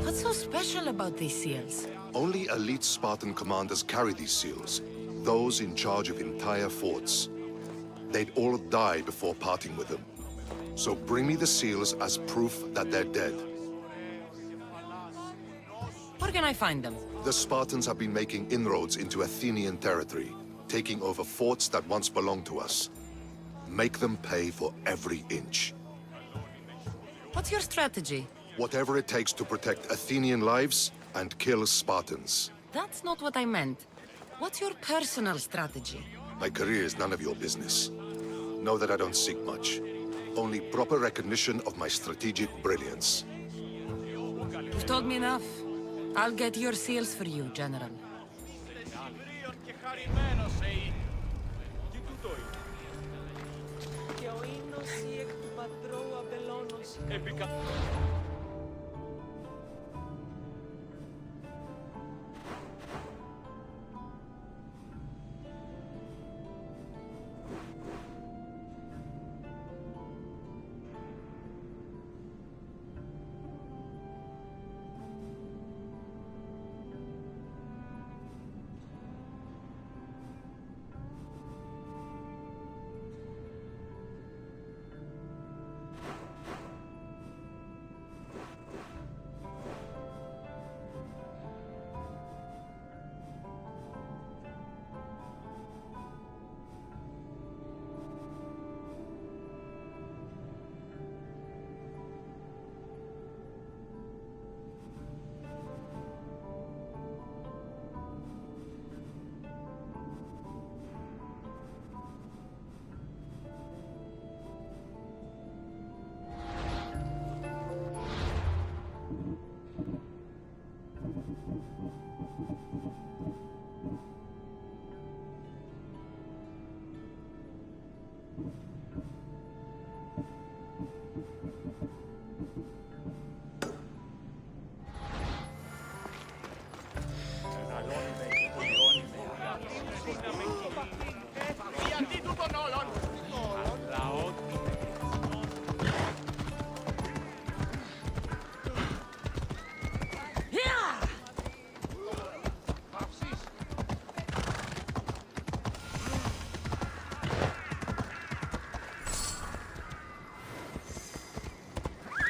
What's so special about these seals? Only elite Spartan commanders carry these seals, those in charge of entire forts. They'd all die before parting with them. So bring me the seals as proof that they're dead. Where can I find them? The Spartans have been making inroads into Athenian territory, taking over forts that once belonged to us. Make them pay for every inch. What's your strategy? Whatever it takes to protect Athenian lives and kill Spartans. That's not what I meant. What's your personal strategy? My career is none of your business. Know that I don't seek much. Only proper recognition of my strategic brilliance. You've told me enough. I'll get your seals for you, General.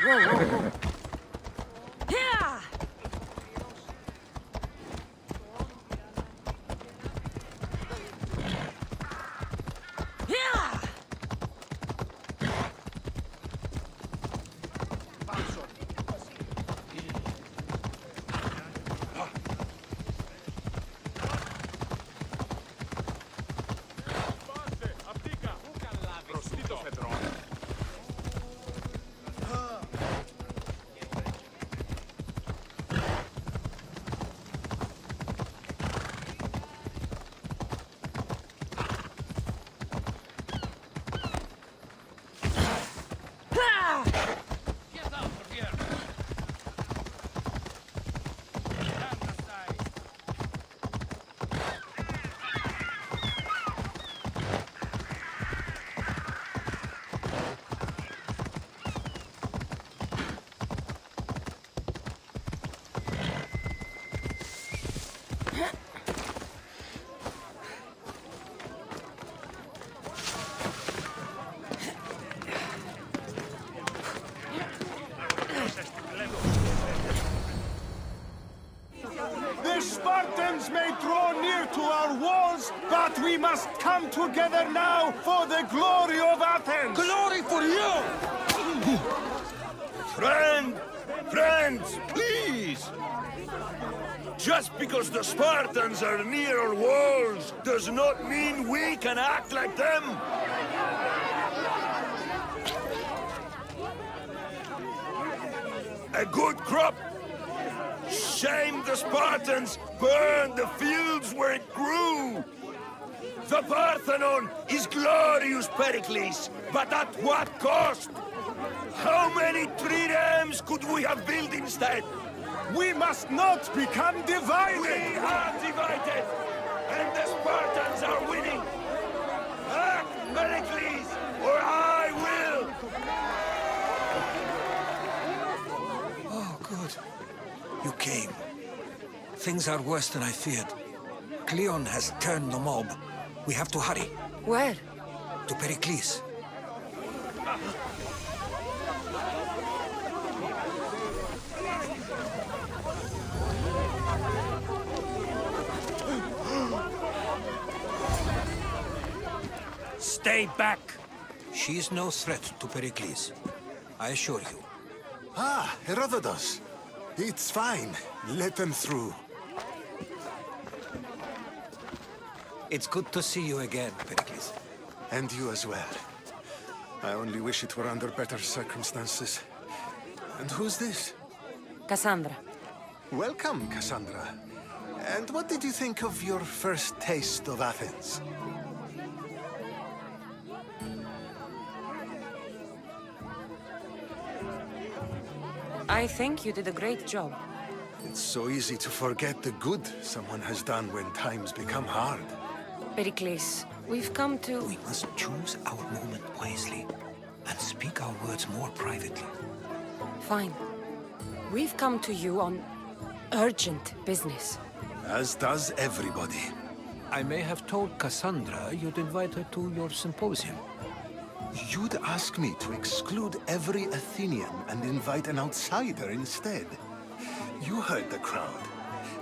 Whoa, whoa, whoa. Yeah! Yeah! The Spartans may draw near to our walls, but we must come together now for the glory of Athens! Glory for you! Friends, please! Just because the Spartans are near our walls does not mean we can act like them! A good crop! Shame the Spartans burned the fields where it grew! The Parthenon is glorious, Pericles, but at what cost? How many triremes could we have built instead? We must not become divided! We are divided! And the Spartans are winning! Act, Pericles, or I will! Oh, good. You came. Things are worse than I feared. Cleon has turned the mob. We have to hurry. Where? To Pericles. Stay back! She's no threat to Pericles. I assure you. Ah, Herodotus. It's fine. Let them through. It's good to see you again, Pericles. And you as well. I only wish it were under better circumstances. And who's this? Kassandra. Welcome, Kassandra. And what did you think of your first taste of Athens? I think you did a great job. It's so easy to forget the good someone has done when times become hard. Pericles, we've come to... We must choose our moment wisely and speak our words more privately. Fine. We've come to you on urgent business. As does everybody. I may have told Kassandra you'd invite her to your symposium. You'd ask me to exclude every Athenian and invite an outsider instead. You heard the crowd.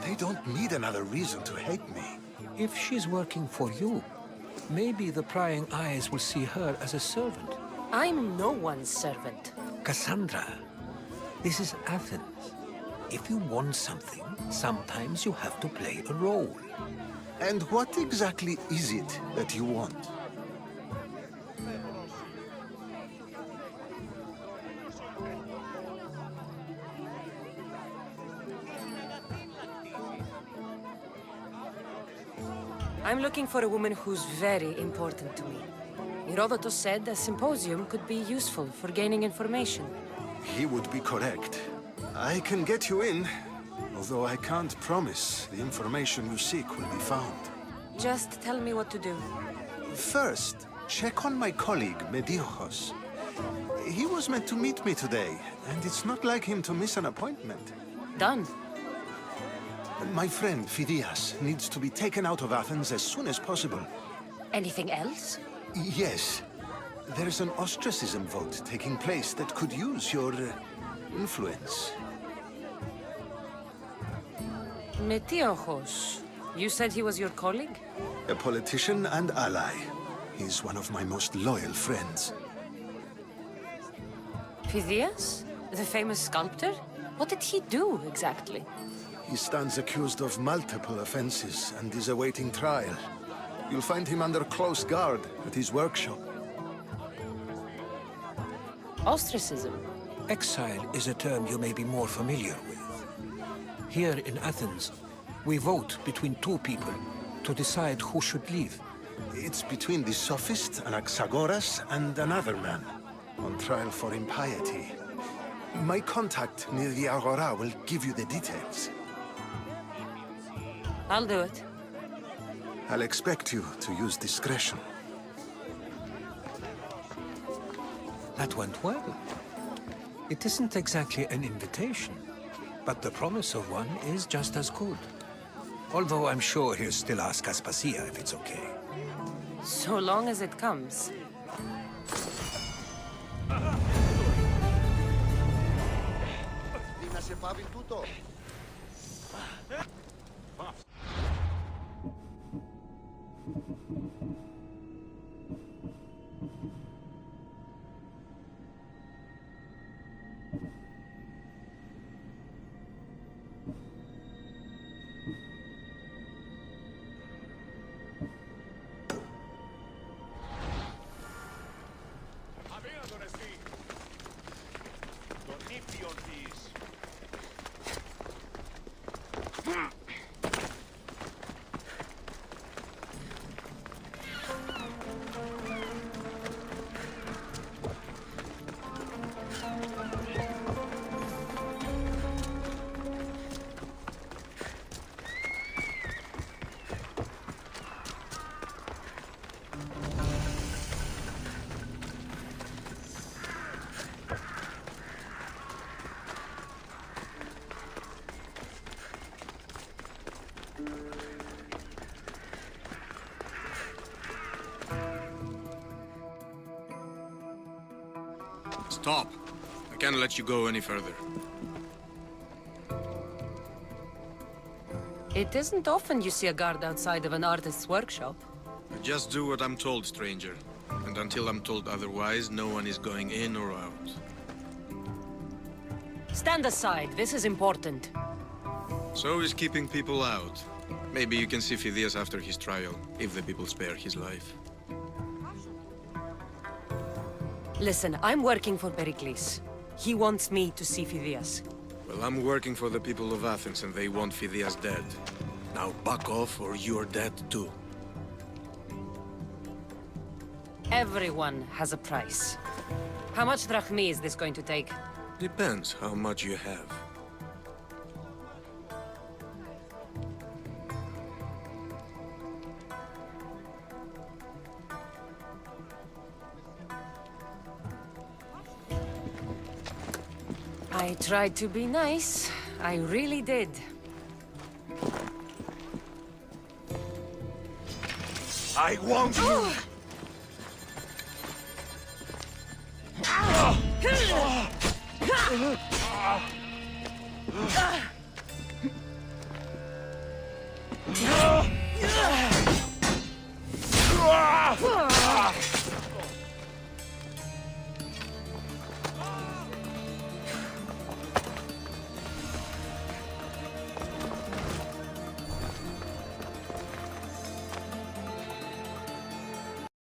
They don't need another reason to hate me. If she's working for you, maybe the prying eyes will see her as a servant. I'm no one's servant. Kassandra, this is Athens. If you want something, sometimes you have to play a role. And what exactly is it that you want? I'm looking for a woman who's very important to me. Herodotus said a symposium could be useful for gaining information. He would be correct. I can get you in, although I can't promise the information you seek will be found. Just tell me what to do. First, check on my colleague, Mediochos. He was meant to meet me today, and it's not like him to miss an appointment. Done. My friend, Phidias, needs to be taken out of Athens as soon as possible. Anything else? Yes. There's an ostracism vote taking place that could use your influence. Metiojos. You said he was your colleague? A politician and ally. He's one of my most loyal friends. Phidias? The famous sculptor? What did he do, exactly? He stands accused of multiple offenses and is awaiting trial. You'll find him under close guard at his workshop. Ostracism? Exile is a term you may be more familiar with. Here in Athens, we vote between two people to decide who should leave. It's between the sophist Anaxagoras and another man, on trial for impiety. My contact near the Agora will give you the details. I'll do it. I'll expect you to use discretion. That went well. It isn't exactly an invitation, but the promise of one is just as good. Although I'm sure he'll still ask Aspasia if it's okay. So long as it comes. Stop. I can't let you go any further. It isn't often you see a guard outside of an artist's workshop. I just do what I'm told, stranger. And until I'm told otherwise, no one is going in or out. Stand aside. This is important. So is keeping people out. Maybe you can see Phidias after his trial, if the people spare his life. Listen, I'm working for Pericles. He wants me to see Phidias. Well, I'm working for the people of Athens and they want Phidias dead. Now back off or you're dead too. Everyone has a price. How much drachmi is this going to take? Depends how much you have. I tried to be nice. I really did. I want you!